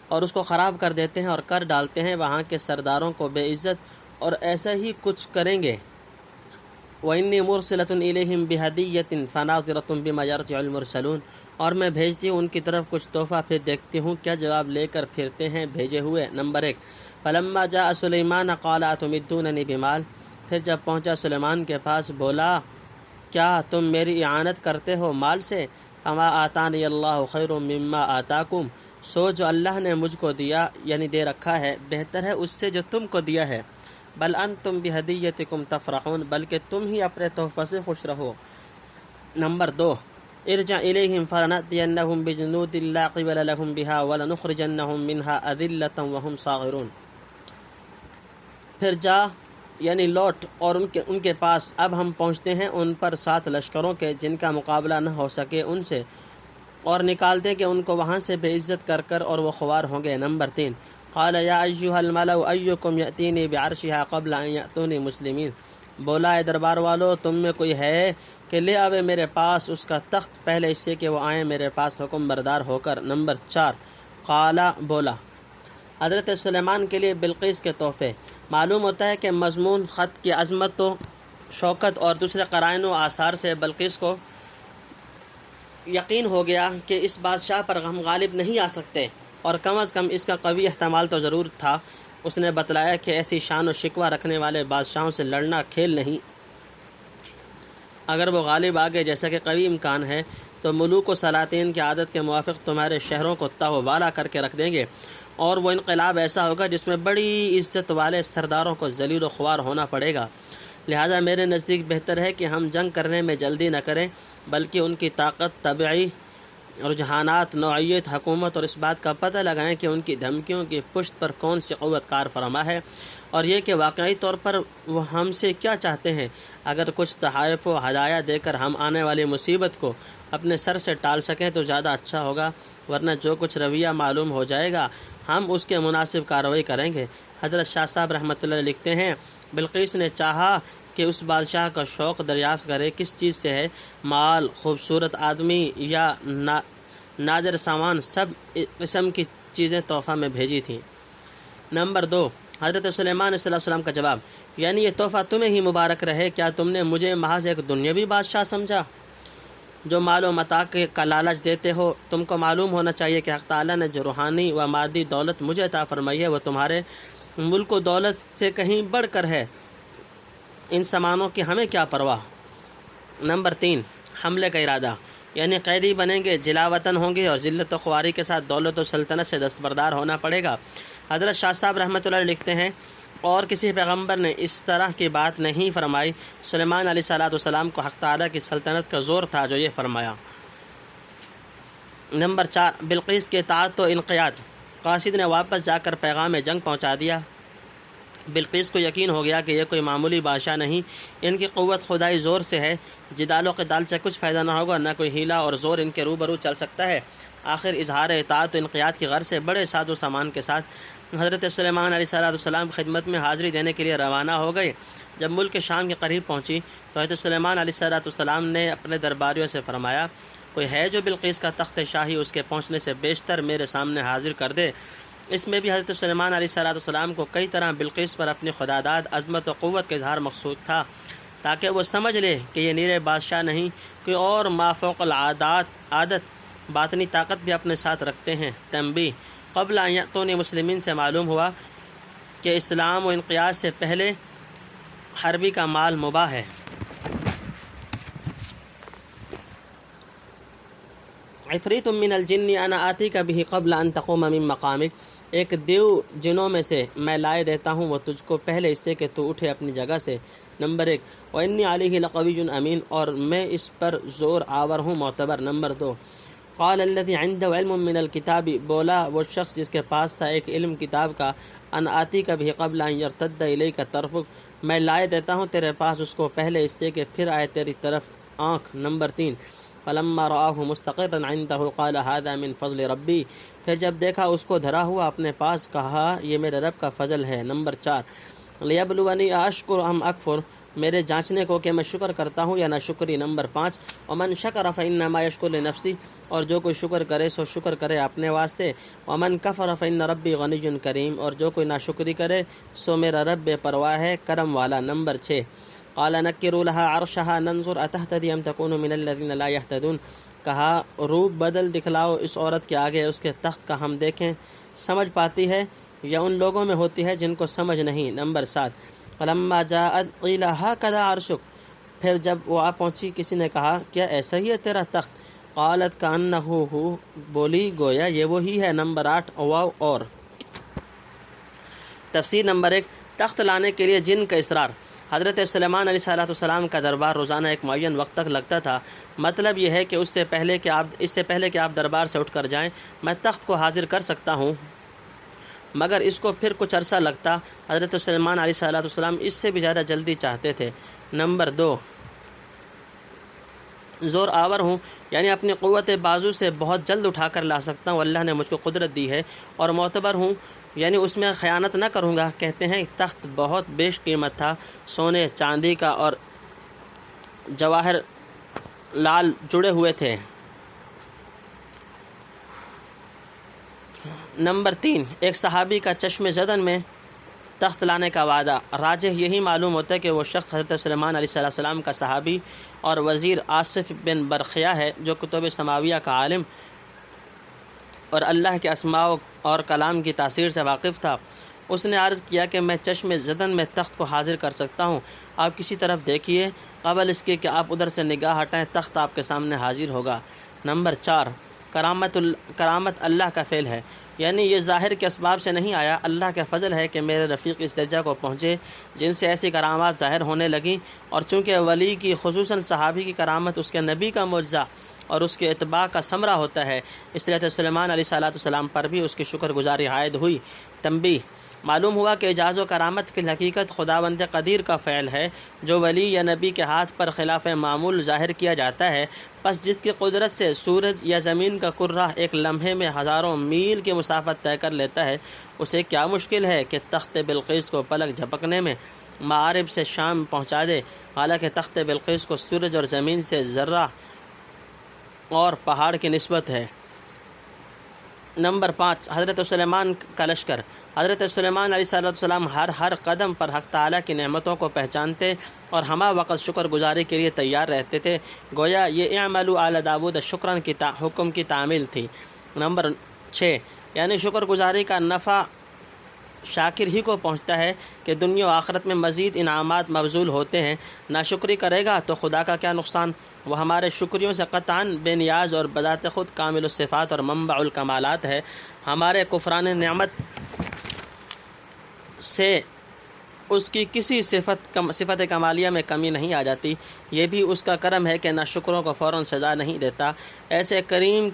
اور اس کو خراب کر دیتے ہیں اور کر ڈالتے ہیں وہاں کے سرداروں کو بے عزت، اور ایسا ہی کچھ کریں گے۔ وَإِنِّي مُرْسِلَةٌ إِلَيْهِمْ بِهَدِيَّةٍ فَنَاظِرَةٌ بِمَا يَرْجِعُ الْمُرْسَلُونَ، اور میں بھیجتی ہوں ان کی طرف کچھ تحفہ، پھر دیکھتی ہوں کیا جواب لے کر پھرتے ہیں بھیجے ہوئے۔ نمبر 1 فَلَمَّا جَاءَ سُلَيْمَانَ قَالَ أَتُمِدُّونَنِي بِمَالٍ، پھر جب پہنچا سلیمان کے پاس بولا کیا تم میری اعانت کرتے ہو مال سے؟ فَمَا آتَانِيَ اللَّهُ خَيْرٌ مِّمَّا آتَاكُمْ، سو جو اللہ نے مجھ کو دیا یعنی دے رکھا ہے بہتر ہے اس سے جو تم کو دیا ہے۔ بل انتم بہدیتکم تفرحون، بلکہ تم ہی اپنے تحفے سے خوش رہو۔ نمبر 2 ارجع الیہم فلنأتینہم بجنود لا قبل لہم بہا ولنخرجنہم منہا اذلۃ وہم صاغرون، پھر جا یعنی لوٹ اور ان کے پاس، اب ہم پہنچتے ہیں ان پر 7 لشکروں کے جن کا مقابلہ نہ ہو سکے ان سے، اور نکالتے کہ ان کو وہاں سے بے عزت کر کر اور وہ خوار ہوں گے۔ نمبر 3 قال یا ایھا الملأ ایکم یأتینی بعرشہا قبل ان یأتونی مسلمین، بولا اے دربار والو تم میں کوئی ہے کہ لے آوے میرے پاس اس کا تخت پہلے اس سے کہ وہ آئیں میرے پاس حکم بردار ہو کر۔ نمبر 4 قال بولا حضرت سلیمان کے لیے بلقیس کے تحفے۔ معلوم ہوتا ہے کہ مضمون خط کی عظمت و شوکت اور دوسرے قرائن و آثار سے بلقیس کو یقین ہو گیا کہ اس بادشاہ پر ہم غالب نہیں آ سکتے، اور کم از کم اس کا قوی احتمال تو ضرور تھا۔ اس نے بتلایا کہ ایسی شان و شکوہ رکھنے والے بادشاہوں سے لڑنا کھیل نہیں، اگر وہ غالب آ گئے جیسا کہ قوی امکان ہے تو ملوک و سلاطین کی عادت کے موافق تمہارے شہروں کو تہ و بالا کر کے رکھ دیں گے، اور وہ انقلاب ایسا ہوگا جس میں بڑی عزت والے سرداروں کو ذلیل و خوار ہونا پڑے گا۔ لہذا میرے نزدیک بہتر ہے کہ ہم جنگ کرنے میں جلدی نہ کریں، بلکہ ان کی طاقت، طبعی رجحانات، نوعیت، حکومت اور اس بات کا پتہ لگائیں کہ ان کی دھمکیوں کی پشت پر کون سی قوت کار فرما ہے، اور یہ کہ واقعی طور پر وہ ہم سے کیا چاہتے ہیں۔ اگر کچھ تحائف و ہدایہ دے کر ہم آنے والی مصیبت کو اپنے سر سے ٹال سکیں تو زیادہ اچھا ہوگا، ورنہ جو کچھ رویہ معلوم ہو جائے گا ہم اس کے مناسب کارروائی کریں گے۔ حضرت شاہ صاحب رحمۃ اللہ لکھتے ہیں بلقیس نے چاہا کہ اس بادشاہ کا شوق دریافت کرے کس چیز سے ہے، مال، خوبصورت آدمی یا نادر سامان، سب قسم کی چیزیں تحفہ میں بھیجی تھیں۔ نمبر 2 حضرت سلیمان صلی اللہ علیہ وسلم کا جواب، یعنی یہ تحفہ تمہیں ہی مبارک رہے، کیا تم نے مجھے محض ایک دنیاوی بادشاہ سمجھا جو مال و متاع کا لالچ دیتے ہو؟ تم کو معلوم ہونا چاہیے کہ حق تعالیٰ نے جو روحانی و مادی دولت مجھے عطا فرمائی ہے وہ تمہارے ملک و دولت سے کہیں بڑھ کر ہے، ان سامانوں کی ہمیں کیا پرواہ۔ نمبر 3 حملے کا ارادہ، یعنی قیدی بنیں گے، جلا وطن ہوں گے اور ذلت و خواری کے ساتھ دولت و سلطنت سے دستبردار ہونا پڑے گا۔ حضرت شاہ صاحب رحمۃ اللہ لکھتے ہیں اور کسی پیغمبر نے اس طرح کی بات نہیں فرمائی، سلیمان علیہ السلام کو حق تعالیٰ کی سلطنت کا زور تھا جو یہ فرمایا۔ نمبر 4 بلقیس کے اطاعت و انقیاد، قاصد نے واپس جا کر پیغام جنگ پہنچا دیا۔ بلقیس کو یقین ہو گیا کہ یہ کوئی معمولی بادشاہ نہیں، ان کی قوت خدائی زور سے ہے، جدال و قتال سے کچھ فائدہ نہ ہوگا، نہ کوئی ہیلا اور زور ان کے روبرو چل سکتا ہے۔ آخر اظہار اطاعت و انقیاد کی غرض سے بڑے ساز و سامان کے ساتھ حضرت سلیمان علیہ السلام کی خدمت میں حاضری دینے کے لیے روانہ ہو گئے۔ جب ملک شام کے قریب پہنچی تو حضرت سلیمان علیہ السلام نے اپنے درباریوں سے فرمایا، کوئی ہے جو بلقیس کا تخت شاہی اس کے پہنچنے سے بیشتر میرے سامنے حاضر کر دے؟ اس میں بھی حضرت سلیمان علیہ السلام کو کئی طرح بلقیس پر اپنی خداداد، عظمت و قوت کا اظہار مقصود تھا، تاکہ وہ سمجھ لے کہ یہ نیر بادشاہ نہیں، کوئی اور مافوق عادت باطنی طاقت بھی اپنے ساتھ رکھتے ہیں۔ تنبیہ: قبل ان یأتونی مسلمین سے معلوم ہوا کہ اسلام و انقیاد سے پہلے حربی کا مال مباح ہے۔ عفریت من الجن انا آتیک بہ قبل ان تقوم من مقامک، ایک دیو جنوں میں سے میں لائے دیتا ہوں وہ تجھ کو پہلے اس سے کہ تو اٹھے اپنی جگہ سے۔ نمبر 1، وانی علیہ لقوی امین، اور میں اس پر زور آور ہوں معتبر۔ نمبر 2، قال الذی عنده علم من الکتاب، بولا وہ شخص جس کے پاس تھا ایک علم کتاب کا، ان آتیک بہ قبل ان یرتد الیک طرفک، میں لائے دیتا ہوں تیرے پاس اس کو پہلے اس سے کہ پھر آئے تیری طرف آنکھ۔ نمبر 3، فلما رآہ مستقرا عنده قال هذا من فضل ربی، پھر جب دیکھا اس کو دھرا ہوا اپنے پاس کہا یہ میرے رب کا فضل ہے۔ نمبر 4، لیبلونی اشکر ام اکفر، میرے جانچنے کو کہ میں شکر کرتا ہوں یا ناشکری۔ نمبر 5، ومن شکر فانما یشکر لنفسی، اور جو کوئی شکر کرے سو شکر کرے اپنے واسطے۔ ومن کفر فان ربی غنی کریم، اور جو کوئی ناشکری کرے سو میرا رب بے پرواہ ہے، کرم والا۔ نمبر 6، قال نکروا لها عرشها ننظر اتهتدی ام تکون من الذین لا یهتدون، کہا روپ بدل دکھلاؤ اس عورت کے آگے اس کے تخت کا، ہم دیکھیں سمجھ پاتی ہے یا ان لوگوں میں ہوتی ہے جن کو سمجھ نہیں۔ نمبر 7، فلما جاءت قیل هکذا عرشک، پھر جب وہ آ پہنچی کسی نے کہا کیا ایسا ہی ہے تیرا تخت؟ قالت کأنہ ہو، بولی گویا یہ وہی ہے۔ نمبر 8، واو اور تفسیر۔ نمبر 1، تخت لانے کے لیے جن کا اصرار۔ حضرت سلیمان علیہ السلام کا دربار روزانہ ایک معین وقت تک لگتا تھا، مطلب یہ ہے کہ اس سے پہلے کہ آپ دربار سے اٹھ کر جائیں میں تخت کو حاضر کر سکتا ہوں، مگر اس کو پھر کچھ عرصہ لگتا۔ حضرت سلیمان علیہ السلام اس سے بھی زیادہ جلدی چاہتے تھے۔ نمبر 2، زور آور ہوں، یعنی اپنی قوت بازو سے بہت جلد اٹھا کر لا سکتا ہوں، اللہ نے مجھ کو قدرت دی ہے، اور معتبر ہوں، یعنی اس میں خیانت نہ کروں گا۔ کہتے ہیں تخت بہت بیش قیمت تھا، سونے چاندی کا اور جواہر لال جڑے ہوئے تھے۔ نمبر 3، ایک صحابی کا چشم زدن میں تخت لانے کا وعدہ۔ راجح یہی معلوم ہوتا ہے کہ وہ شخص حضرت سلیمان علیہ السلام کا صحابی اور وزیر آصف بن برخیہ ہے، جو کتب سماویہ کا عالم اور اللہ کے اسماء اور کلام کی تاثیر سے واقف تھا۔ اس نے عرض کیا کہ میں چشم زدن میں تخت کو حاضر کر سکتا ہوں، آپ کسی طرف دیکھیے، قبل اس کے کہ آپ ادھر سے نگاہ ہٹائیں تخت آپ کے سامنے حاضر ہوگا۔ نمبر 4، کرامت اللہ کا فعل ہے، یعنی یہ ظاہر کے اسباب سے نہیں آیا، اللہ کا فضل ہے کہ میرے رفیق اس درجہ کو پہنچے جن سے ایسی کرامات ظاہر ہونے لگیں، اور چونکہ ولی کی خصوصاً صحابی کی کرامت اس کے نبی کا معجزہ اور اس کے اتباع کا ثمرہ ہوتا ہے، اس لیے سلیمان علیہ السلام پر بھی اس کی شکر گزاری عائد ہوئی۔ تنبیہ: معلوم ہوا کہ اعجاز و کرامت کی حقیقت خداوند قدیر کا فعل ہے، جو ولی یا نبی کے ہاتھ پر خلاف معمول ظاہر کیا جاتا ہے۔ پس جس کی قدرت سے سورج یا زمین کا کرہ ایک لمحے میں ہزاروں میل کی مسافت طے کر لیتا ہے، اسے کیا مشکل ہے کہ تخت بلقیس کو پلک جھپکنے میں معارب سے شام پہنچا دے، حالانکہ تخت بلقیس کو سورج اور زمین سے ذرہ اور پہاڑ کی نسبت ہے۔ نمبر 5، حضرت سلیمان کا لشکر۔ حضرت سلیمان علیہ السلام ہر قدم پر حق تعالیٰ کی نعمتوں کو پہچانتے اور ہمہ وقت شکر گزاری کے لیے تیار رہتے تھے، گویا یہ اعملوا آل داود شکراً کی حکم کی تعمیل تھی۔ نمبر 6، یعنی شکر گزاری کا نفع شاکر ہی کو پہنچتا ہے کہ دنیا و آخرت میں مزید انعامات مبذول ہوتے ہیں، ناشکری کرے گا تو خدا کا کیا نقصان، وہ ہمارے شکریوں سے قطعاً بے نیاز اور بذات خود کامل الصفات اور منبع الکمالات ہے، ہمارے کفران نعمت سے اس کی کسی صفت کمالیہ میں کمی نہیں آ جاتی، یہ بھی اس کا کرم ہے کہ ناشکروں کو فوراً سزا نہیں دیتا، ایسے کریم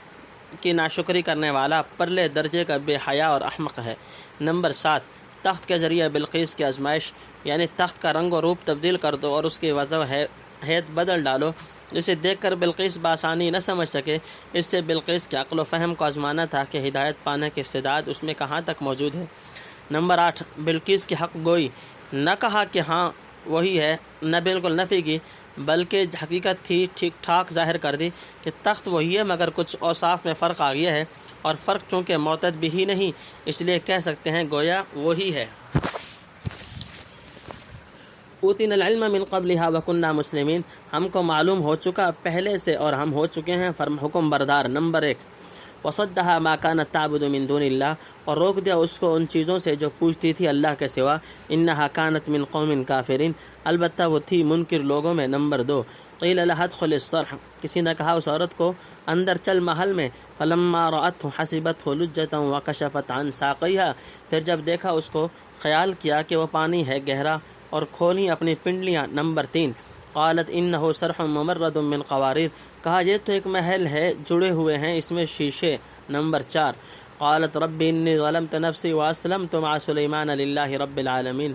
کی ناشکری کرنے والا پرلے درجے کا بے حیا اور احمق ہے۔ نمبر 7، تخت کے ذریعے بلقیس کی آزمائش، یعنی تخت کا رنگ و روپ تبدیل کر دو اور اس کی وضع و حیت بدل ڈالو، جسے دیکھ کر بلقیس بآسانی نہ سمجھ سکے، اس سے بلقیس کے عقل و فہم کو آزمانا تھا کہ ہدایت پانے کی استعداد اس میں کہاں تک موجود ہے۔ نمبر 8، بلقیس کی حق گوئی، نہ کہا کہ ہاں وہی ہے، نہ بالکل نفی کی، بلکہ حقیقت تھی ٹھیک ٹھاک ظاہر کر دی کہ تخت وہی ہے، مگر کچھ اوصاف میں فرق آ گیا ہے، اور فرق چونکہ معتد بھی ہی نہیں، اس لیے کہہ سکتے ہیں گویا وہی ہے۔ اوتینا العلم من قبلها وکنا مسلمین، ہم کو معلوم ہو چکا پہلے سے اور ہم ہو چکے ہیں حکم بردار۔ نمبر 1، وصدها ما كانت تعبد من دون اللہ، اور روک دیا اس کو ان چیزوں سے جو پوجتی تھی اللہ کے سوا۔ انها كانت من قوم کافرین، البتہ وہ تھی منکر لوگوں میں۔ نمبر 2، قیل لها ادخل الصرح، کسی نے کہا اس عورت کو اندر چل محل میں۔ فلما رأته حسبته لجة وكشفت عن ساقيها، پھر جب دیکھا اس کو خیال کیا کہ وہ پانی ہے گہرا، اور کھولی اپنی پنڈلیاں۔ نمبر 3، قالت انه صرح ممرد من قواریر، کہا یہ تو ایک محل ہے جڑے ہوئے ہیں اس میں شیشے۔ نمبر 4، قالت رب انی ظلمت نفسی واسلمت مع سلیمان للہ رب العالمین،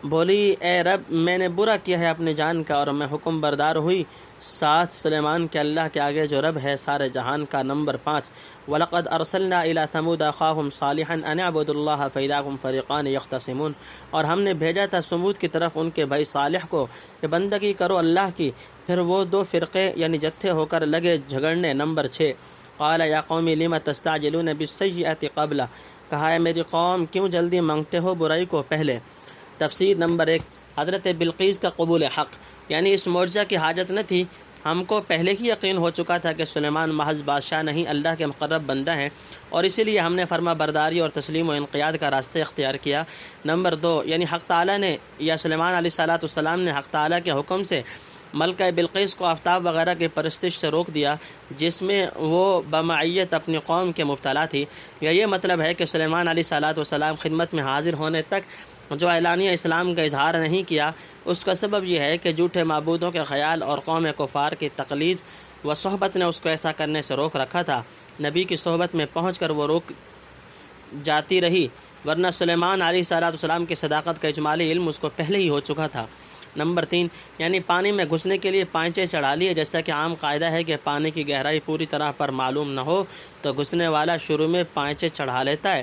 بولی اے رب میں نے برا کیا ہے اپنے جان کا، اور میں حکم بردار ہوئی ساتھ سلیمان کے اللہ کے آگے جو رب ہے سارے جہان کا۔ نمبر 5، وَلَقَدْ أَرْسَلْنَا إِلَى ثَمُودَ أَخَاهُمْ صَالِحًا أَنِ اعْبُدُوا اللَّهَ فَإِذَا هُمْ فَرِيقَانِ يَخْتَصِمُونَ، اور ہم نے بھیجا تھا سمود کی طرف ان کے بھائی صالح کو کہ بندگی کرو اللہ کی، پھر وہ دو فرقے یعنی جتھے ہو کر لگے جھگڑنے۔ نمبر 6، قَالَ يَا قَوْمِ لِمَ تَسْتَعْجِلُونَ بِالسَّيِّئَةِ قَبْلَ، کہا ہے میری قوم کیوں جلدی مانگتے ہو برائی کو پہلے۔ تفسیر۔ نمبر 1، حضرت بلقیس کا قبول حق، یعنی اس معجزہ کی حاجت نہ تھی، ہم کو پہلے ہی یقین ہو چکا تھا کہ سلیمان محض بادشاہ نہیں اللہ کے مقرب بندہ ہیں، اور اسی لیے ہم نے فرما برداری اور تسلیم و انقیاد کا راستہ اختیار کیا۔ نمبر 2، یعنی حق تعالیٰ نے یا سلیمان علیہ السلام نے حق تعالیٰ کے حکم سے ملکہ بلقیس کو آفتاب وغیرہ کی پرستش سے روک دیا جس میں وہ بمعیت اپنی قوم کے مبتلا تھی۔ یا یہ مطلب ہے کہ سلیمان علیہ السلام خدمت میں حاضر ہونے تک جو اعلانیہ اسلام کا اظہار نہیں کیا، اس کا سبب یہ ہے کہ جھوٹے معبودوں کے خیال اور قوم کفار کی تقلید و صحبت نے اس کو ایسا کرنے سے روک رکھا تھا۔ نبی کی صحبت میں پہنچ کر وہ روک جاتی رہی، ورنہ سلیمان علیہ السلام کی صداقت کا اجمالی علم اس کو پہلے ہی ہو چکا تھا۔ نمبر 3، یعنی پانی میں گھسنے کے لیے پائنچے چڑھا لیے، جیسا کہ عام قاعدہ ہے کہ پانی کی گہرائی پوری طرح پر معلوم نہ ہو تو گھسنے والا شروع میں پائنچے چڑھا لیتا ہے۔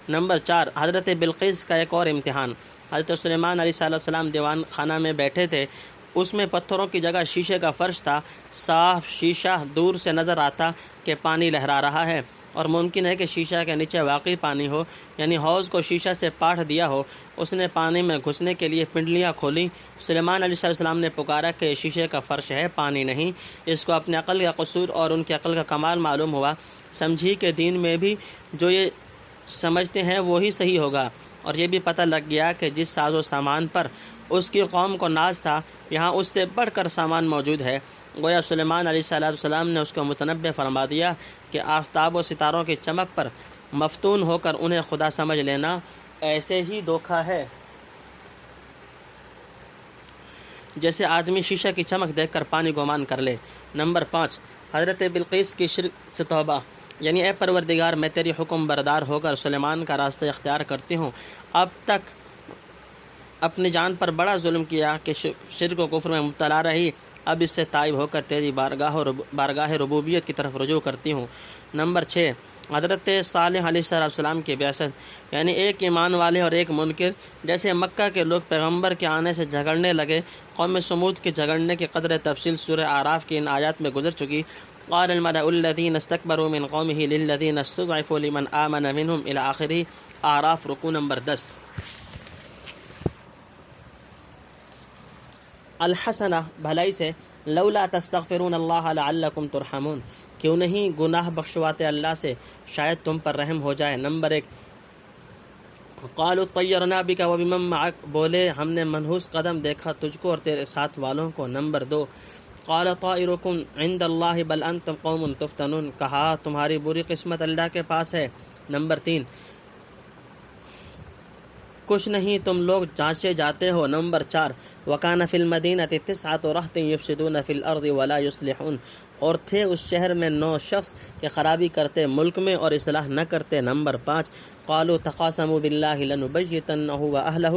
نمبر 4، حضرت بلقیس کا ایک اور امتحان۔ حضرت سلیمان علیہ السلام دیوان خانہ میں بیٹھے تھے، اس میں پتھروں کی جگہ شیشے کا فرش تھا، صاف شیشہ دور سے نظر آتا کہ پانی لہرا رہا ہے، اور ممکن ہے کہ شیشہ کے نیچے واقعی پانی ہو، یعنی حوض کو شیشہ سے پاٹ دیا ہو۔ اس نے پانی میں گھسنے کے لیے پنڈلیاں کھولیں۔ سلیمان علیہ السلام نے پکارا کہ یہ شیشے کا فرش ہے، پانی نہیں۔ اس کو اپنے عقل کا قصور اور ان کی عقل کا کمال معلوم ہوا، سمجھی کہ دین میں بھی جو یہ سمجھتے ہیں وہی صحیح ہوگا، اور یہ بھی پتہ لگ گیا کہ جس ساز و سامان پر اس کی قوم کو ناز تھا یہاں اس سے بڑھ کر سامان موجود ہے۔ گویا سلیمان علیہ السلام نے اس کو متنبہ فرما دیا کہ آفتاب و ستاروں کی چمک پر مفتون ہو کر انہیں خدا سمجھ لینا ایسے ہی دھوکہ ہے جیسے آدمی شیشہ کی چمک دیکھ کر پانی گمان کر لے۔ نمبر 5، حضرت بلقیس کی شرک سے توبہ، یعنی اے پروردگار میں تیری حکم بردار ہو کر سلیمان کا راستہ اختیار کرتی ہوں، اب تک اپنی جان پر بڑا ظلم کیا کہ شرک و کفر میں مبتلا رہی، اب اس سے تائب ہو کر تیری بارگاہ ربوبیت کی طرف رجوع کرتی ہوں۔ نمبر 6، حضرت صالح علیہ السلام کی بعثت، یعنی ایک ایمان والے اور ایک منکر، جیسے مکہ کے لوگ پیغمبر کے آنے سے جھگڑنے لگے، قوم سمود کے جھگڑنے کی قدر تفصیل سورہ اعراف کی ان آیات میں گزر چکی۔ قال الملأ الذين استكبروا من قومه للذين استضعفوا لمن آمن منهم الى آخره، اعراف رکوع نمبر 10۔ الحسنہ، بھلائی سے، لولا تستغفرون اللہ لعلکم ترحمون، کیوں نہیں گناہ بخشواتے اللہ سے شاید تم پر رحم ہو جائے۔ نمبر 1، قالوا طیرنا بک وبمن معک، بولے ہم نے منحوس قدم دیکھا تجھ کو اور تیرے ساتھ والوں کو۔ نمبر 2، قال طائرکم عند اللہ بل انتم قوم تفتنون، کہا تمہاری بری قسمت اللہ کے پاس ہے۔ نمبر 3، کچھ نہیں تم لوگ جانچے جاتے ہو۔ نمبر 4، وکان فی المدینہ 9 رہط یفسدون فی الارض ولا یصلحون، اور تھے اس شہر میں 9 شخص کہ خرابی کرتے ملک میں اور اصلاح نہ کرتے۔ نمبر 5، قالوا تقاسموا باللہ لنبیتنہ واہلہ،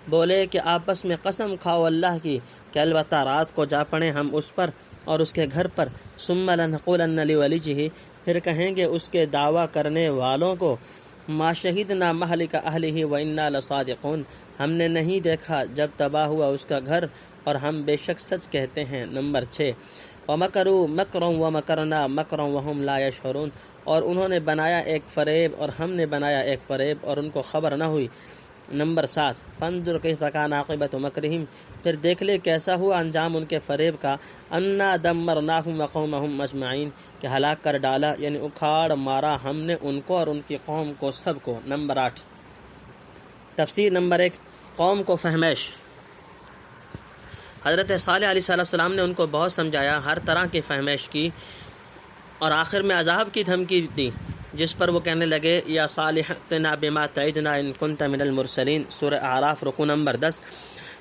بولے کہ آپس میں قسم کھاؤ اللہ کی کہ البتہ رات کو جا پڑیں ہم اس پر اور اس کے گھر پر، ثم لنقولن لولیہ، پھر کہیں گے اس کے دعویٰ کرنے والوں کو، ما شہدنا مہلک اہلہ وانا لصادقون، ہم نے نہیں دیکھا جب تباہ ہوا اس کا گھر اور ہم بے شک سچ کہتے ہیں۔ نمبر 6 وَمَكَرُوا مَكْرًا وَمَكَرْنَا مَكْرًا وَهُمْ لَا يَشْعُرُونَ، اور انہوں نے بنایا ایک فریب اور ہم نے بنایا ایک فریب اور ان کو خبر نہ ہوئی۔ نمبر 7 فَانظُرْ كَيْفَ كَانَ عَاقِبَةُ مَكْرِهِمْ، پھر دیکھ لے کیسا ہوا انجام ان کے فریب کا۔ أَنَّا دَمَّرْنَاهُمْ وَقَوْمَهُمْ أَجْمَعِينَ، کہ ہلاک کر ڈالا یعنی اکھاڑ مارا ہم نے ان کو اور ان کی قوم کو سب کو۔ نمبر 8 تفسیر۔ نمبر 1 قوم کو فہمائش۔ حضرت صالح علیہ السلام نے ان کو بہت سمجھایا، ہر طرح کی فہمائش کی اور آخر میں عذاب کی دھمکی دی، جس پر وہ کہنے لگے یا صالح ائتنا بما تعدنا ان کنت من المرسلین، سورہ اعراف رکوع نمبر 10،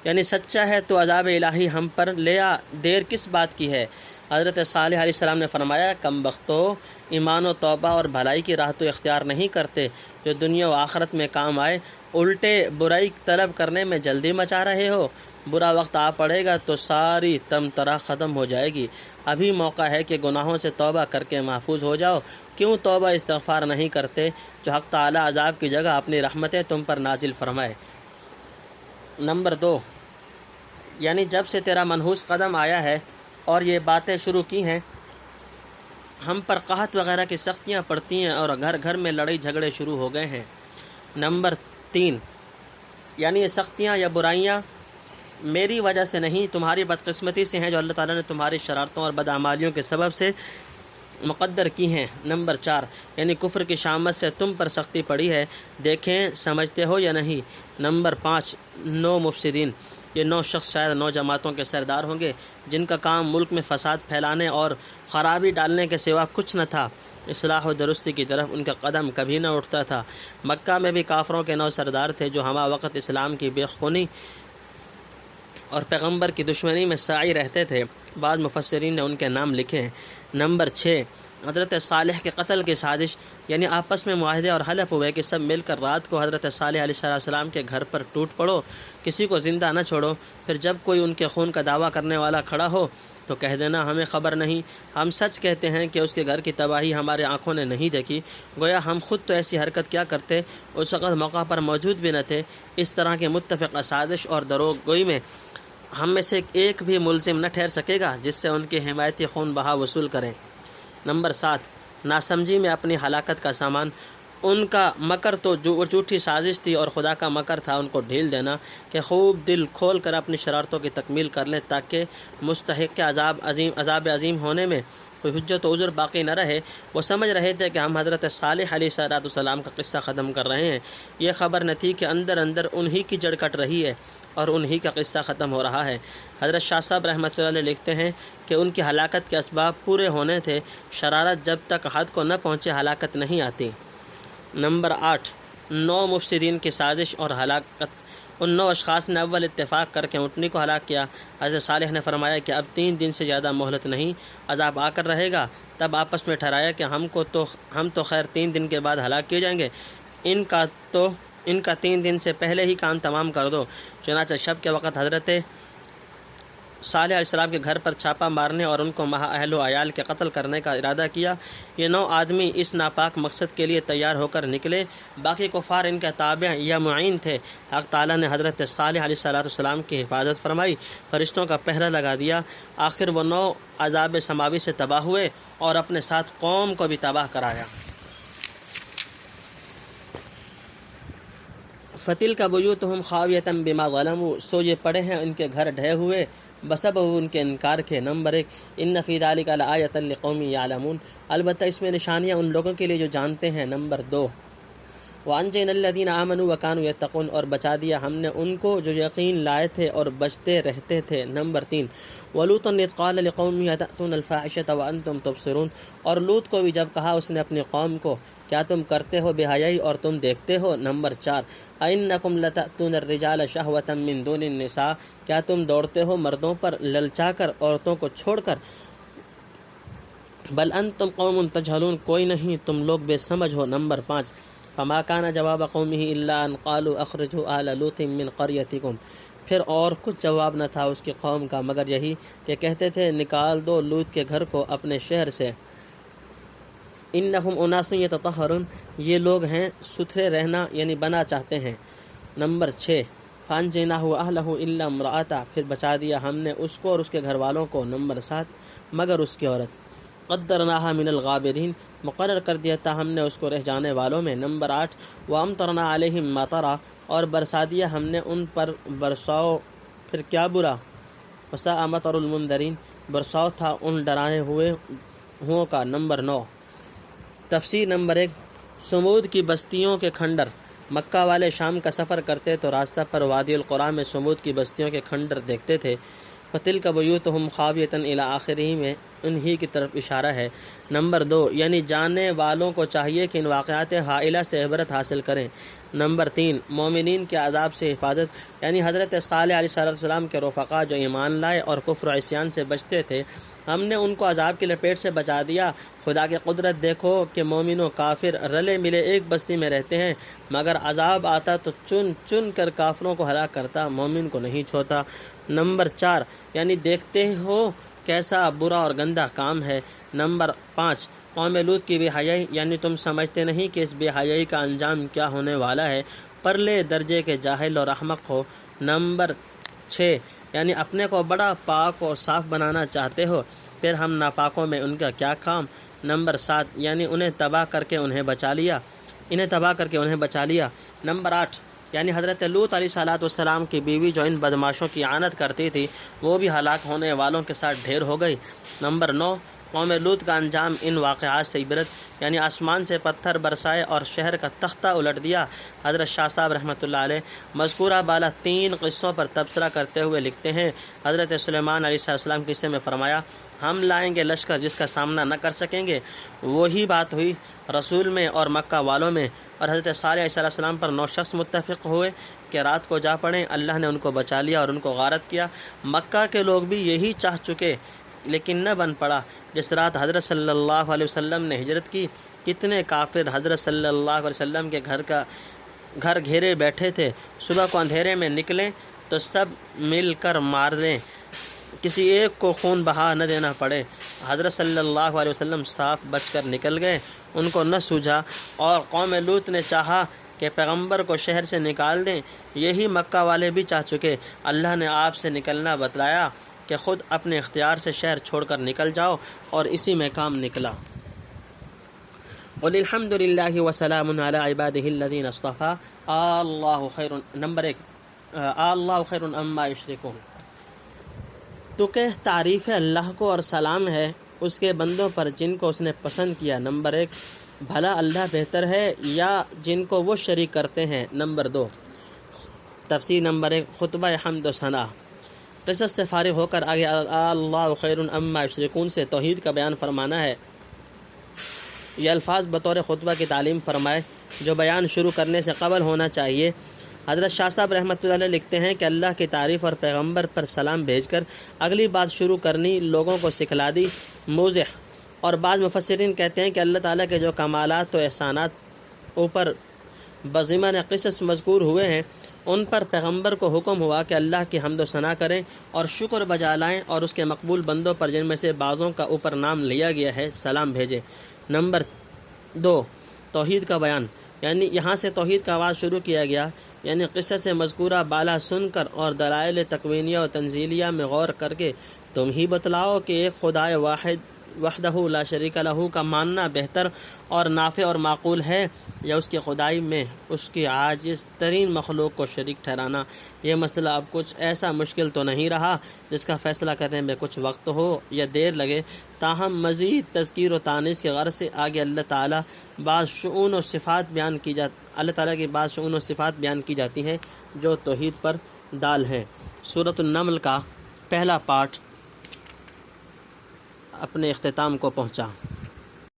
یعنی سچا ہے تو عذاب الہی ہم پر لے آ، دیر کس بات کی ہے۔ حضرت صالح علیہ السلام نے فرمایا کم بختو، ایمان و توبہ اور بھلائی کی راہ تو اختیار نہیں کرتے جو دنیا و آخرت میں کام آئے، الٹے برائی طلب کرنے میں جلدی مچا رہے ہو۔ برا وقت آ پڑے گا تو ساری تمطرہ ختم ہو جائے گی، ابھی موقع ہے کہ گناہوں سے توبہ کر کے محفوظ ہو جاؤ۔ کیوں توبہ استغفار نہیں کرتے جو حق تعالی عذاب کی جگہ اپنی رحمتیں تم پر نازل فرمائے۔ نمبر 2 یعنی جب سے تیرا منحوس قدم آیا ہے اور یہ باتیں شروع کی ہیں، ہم پر قحط وغیرہ کی سختیاں پڑتی ہیں اور گھر گھر میں لڑائی جھگڑے شروع ہو گئے ہیں۔ نمبر 3 یعنی یہ سختیاں یا برائیاں میری وجہ سے نہیں، تمہاری بدقسمتی سے ہیں جو اللہ تعالیٰ نے تمہاری شرارتوں اور بدعمالیوں کے سبب سے مقدر کی ہیں۔ نمبر 4 یعنی کفر کی شامت سے تم پر سختی پڑی ہے، دیکھیں سمجھتے ہو یا نہیں۔ نمبر 5 9 مفسدین، یہ 9 شخص شاید 9 جماعتوں کے سردار ہوں گے جن کا کام ملک میں فساد پھیلانے اور خرابی ڈالنے کے سوا کچھ نہ تھا، اصلاح و درستی کی طرف ان کا قدم کبھی نہ اٹھتا تھا۔ مکہ میں بھی کافروں کے 9 سردار تھے جو ہمہ وقت اسلام کی بے خونی اور پیغمبر کی دشمنی میں سعی رہتے تھے، بعض مفسرین نے ان کے نام لکھے ہیں۔ نمبر 6 حضرت صالح کے قتل کی سازش، یعنی آپس میں معاہدے اور حلف ہوئے کہ سب مل کر رات کو حضرت صالح علیہ السلام کے گھر پر ٹوٹ پڑو، کسی کو زندہ نہ چھوڑو، پھر جب کوئی ان کے خون کا دعویٰ کرنے والا کھڑا ہو تو کہہ دینا ہمیں خبر نہیں، ہم سچ کہتے ہیں کہ اس کے گھر کی تباہی ہمارے آنکھوں نے نہیں دیکھی، گویا ہم خود تو ایسی حرکت کیا کرتے، اس وقت موقع پر موجود بھی نہ تھے۔ اس طرح کے متفقہ سازش اور دروغ گوئی میں ہم میں سے ایک بھی ملزم نہ ٹھہر سکے گا جس سے ان کے حمایتی خون بہا وصول کریں۔ نمبر 7 ناسمجھی میں اپنی ہلاکت کا سامان، ان کا مکر تو جھوٹی سازش تھی اور خدا کا مکر تھا ان کو ڈھیل دینا کہ خوب دل کھول کر اپنی شرارتوں کی تکمیل کر لیں تاکہ مستحق عذاب عظیم ہونے میں کوئی حجت و عذر باقی نہ رہے۔ وہ سمجھ رہے تھے کہ ہم حضرت صالح علیہ السلام کا قصہ ختم کر رہے ہیں، یہ خبر نہ تھی کہ اندر اندر انہی کی جڑ کٹ رہی ہے اور انہی کا قصہ ختم ہو رہا ہے۔ حضرت شاہ صاحب رحمۃ اللہ علیہ لکھتے ہیں کہ ان کی ہلاکت کے اسباب پورے ہونے تھے، شرارت جب تک حد کو نہ پہنچے ہلاکت نہیں آتی۔ نمبر 8 9 مفسدین کی سازش اور ہلاکت، ان 9 اشخاص نے اول اتفاق کر کے اونٹنی کو ہلاک کیا۔ حضرت صالح نے فرمایا کہ اب 3 دن سے زیادہ مہلت نہیں، عذاب آ کر رہے گا۔ تب آپس میں ٹھہرایا کہ ہم تو خیر 3 دن کے بعد ہلاک کیے جائیں گے، ان کا 3 دن سے پہلے ہی کام تمام کر دو۔ چنانچہ شب کے وقت حضرت صالح علیہ السلام کے گھر پر چھاپا مارنے اور ان کو مع اہل و عیال کے قتل کرنے کا ارادہ کیا۔ یہ 9 آدمی اس ناپاک مقصد کے لیے تیار ہو کر نکلے، باقی کفار ان کے تابع یا معین تھے۔ حق تعالیٰ نے حضرت صالح علیہ السلام کی حفاظت فرمائی، فرشتوں کا پہرہ لگا دیا، آخر وہ 9 عذاب سماوی سے تباہ ہوئے اور اپنے ساتھ قوم کو بھی تباہ کرایا۔ فَتِلْكَ بُيُوتُهُمْ خَاوِيَةً بِمَا ظَلَمُوا، سو یہ پڑے ہیں ان کے گھر ڈھے ہوئے بسبب ان کے انکار کے۔ نمبر 1 إِنَّ فِي ذَلِكَ لَآيَةً لِقَوْمٍ يَعْلَمُونَ، البتہ اس میں نشانیاں ان لوگوں کے لیے جو جانتے ہیں۔ نمبر 2 وَأَنجَيْنَا الَّذِينَ آمَنُوا وَكَانُوا يَتَّقُونَ، اور بچا دیا ہم نے ان کو جو یقین لائے تھے اور بچتے رہتے تھے۔ نمبر 3 وَلُوطًا إِذْ قَالَ لِقَوْمِهِ أَتَأْتُونَ الْفَاحِشَةَ وَأَنْتُمْ تُبْصِرُونَ، اور لوط کو بھی جب کہا اس نے اپنی قوم کو کیا تم کرتے ہو بے حیائی اور تم دیکھتے ہو۔ نمبر 4 أَإِنَّكُمْ لَتَأْتُونَ الرِّجَالَ شَهْوَةً مِّن دُونِ النِّسَاءِ، کیا تم دوڑتے ہو مردوں پر للچا کر عورتوں کو چھوڑ کر۔ بل انتم قوم تجہلون، کوئی نہیں تم لوگ بے سمجھ ہو۔ نمبر 5 فما كان جواب قومه الا ان قالوا اخرجوا آل لوط من قريتكم، پھر اور کچھ جواب نہ تھا اس کی قوم کا مگر یہی کہ کہتے تھے نکال دو لوط کے گھر کو اپنے شہر سے۔ انہم اناس یتطہرون، یہ لوگ ہیں ستھرے رہنا یعنی بنا چاہتے ہیں۔ نمبر 6 فانجیناہ اہلہ الا امرأتہ، پھر بچا دیا ہم نے اس کو اور اس کے گھر والوں کو، نمبر 7 مگر اس کی عورت، قدرناہا من الغابرین، مقرر کر دیا تھا ہم نے اس کو رہ جانے والوں میں، نمبر 8 وامطرنا علیہم مطرا، اور برسا دیا ہم نے ان پر برساؤ، پھر کیا برا، وساء مطر المنذرین، برساؤ تھا ان ڈرائے ہوئوں کا، نمبر 9 تفسیر نمبر 1 سمود کی بستیوں کے کھنڈر، مکہ والے شام کا سفر کرتے تو راستہ پر وادی القریٰ میں سمود کی بستیوں کے کھنڈر دیکھتے تھے، فتلک بیوتہم خاویۃ الی آخرہ میں انہی کی طرف اشارہ ہے، نمبر 2 یعنی جاننے والوں کو چاہیے کہ ان واقعات ہائلہ سے عبرت حاصل کریں، نمبر 3 مومنین کے عذاب سے حفاظت، یعنی حضرت صالح علیہ السلام کے رفقا جو ایمان لائے اور کفر و عصیان سے بچتے تھے، ہم نے ان کو عذاب کی لپیٹ سے بچا دیا۔ خدا کی قدرت دیکھو کہ مومن و کافر رلے ملے ایک بستی میں رہتے ہیں، مگر عذاب آتا تو چن چن کر کافروں کو ہلاک کرتا، مومن کو نہیں چھوڑتا۔ نمبر 4 یعنی دیکھتے ہو کیسا برا اور گندہ کام ہے۔ نمبر 5 قوم لوط کی بے حیائی، یعنی تم سمجھتے نہیں کہ اس بے حیائی کا انجام کیا ہونے والا ہے، پرلے درجے کے جاہل اور احمق ہو۔ نمبر 6 یعنی اپنے کو بڑا پاک اور صاف بنانا چاہتے ہو، پھر ہم ناپاکوں میں ان کا کیا کام۔ نمبر 7 یعنی انہیں تباہ کر کے انہیں بچا لیا۔ نمبر 8 یعنی حضرت لوط علیہ السلام کی بیوی جو ان بدماشوں کی اعانت کرتی تھی، وہ بھی ہلاک ہونے والوں کے ساتھ ڈھیر ہو گئی۔ نمبر 9 قوم لوط کا انجام ان واقعات سے عبرت، یعنی آسمان سے پتھر برسائے اور شہر کا تختہ الٹ دیا۔ حضرت شاہ صاحب رحمۃ اللہ علیہ مذکورہ بالا 3 قصوں پر تبصرہ کرتے ہوئے لکھتے ہیں، حضرت سلیمان علیہ السلام قصے میں فرمایا، ہم لائیں گے لشکر جس کا سامنا نہ کر سکیں گے، وہی بات ہوئی رسول میں اور مکہ والوں میں، اور حضرت صالح علیہ السلام پر 9 شخص متفق ہوئے کہ رات کو جا پڑیں، اللہ نے ان کو بچا لیا اور ان کو غارت کیا۔ مکہ کے لوگ بھی یہی چاہ چکے لیکن نہ بن پڑا۔ جس رات حضرت صلی اللہ علیہ وسلم نے ہجرت کی، کتنے کافر حضرت صلی اللہ علیہ وسلم کے گھر گھیرے بیٹھے تھے، صبح کو اندھیرے میں نکلیں تو سب مل کر مار دیں، کسی ایک کو خون بہا نہ دینا پڑے۔ حضرت صلی اللہ علیہ وسلم صاف بچ کر نکل گئے، ان کو نہ سوجھا، اور قوم لوط نے چاہا کہ پیغمبر کو شہر سے نکال دیں، یہی مکہ والے بھی چاہ چکے۔ اللہ نے آپ سے نکلنا بتلایا کہ خود اپنے اختیار سے شہر چھوڑ کر نکل جاؤ، اور اسی میں کام نکلا۔ قل الحمد للہ وسلام علی عبادہ الذین اصطفیٰ اللہ خیر، نمبر 1 اللہ خیر اما یشرکون، تو کہ تعریف اللہ کو اور سلام ہے اس کے بندوں پر جن کو اس نے پسند کیا۔ نمبر 1 بھلا اللہ بہتر ہے یا جن کو وہ شریک کرتے ہیں۔ نمبر 2 تفسیر نمبر 1 خطبہ حمد و ثنا، قصص سے فارغ ہو کر آگے اللہ خیر اما یشرکون سے توحید کا بیان فرمانا ہے۔ یہ الفاظ بطور خطبہ کی تعلیم فرمائے جو بیان شروع کرنے سے قبل ہونا چاہیے۔ حضرت شاہ صاحب رحمۃ اللہ علیہ لکھتے ہیں کہ اللہ کی تعریف اور پیغمبر پر سلام بھیج کر اگلی بات شروع کرنی لوگوں کو سکھلا دی موضح، اور بعض مفسرین کہتے ہیں کہ اللہ تعالیٰ کے جو کمالات و احسانات اوپر بضمن قصص مذکور ہوئے ہیں، ان پر پیغمبر کو حکم ہوا کہ اللہ کی حمد و ثنا کریں اور شکر بجا لائیں، اور اس کے مقبول بندوں پر جن میں سے بعضوں کا اوپر نام لیا گیا ہے سلام بھیجیں۔ نمبر 2 توحید کا بیان، یعنی یہاں سے توحید کا آغاز شروع کیا گیا، یعنی قصص مذکورہ بالا سن کر اور دلائل تکوینیہ و تنزیلیہ میں غور کر کے تم ہی بتلاؤ کہ ایک خدائے واحد وحدہ لا شریک لہ کا ماننا بہتر اور نافع اور معقول ہے، یا اس کی خدائی میں اس کی عاجز ترین مخلوق کو شریک ٹھہرانا۔ یہ مسئلہ اب کچھ ایسا مشکل تو نہیں رہا جس کا فیصلہ کرنے میں کچھ وقت ہو یا دیر لگے، تاہم مزید تذکیر و تانیث کے غرض سے آگے اللہ تعالیٰ کی بعض شؤون و صفات بیان کی جاتی ہیں جو توحید پر دال ہیں۔ سورۃ النمل کا پہلا پارٹ اپنے اختتام کو پہنچا۔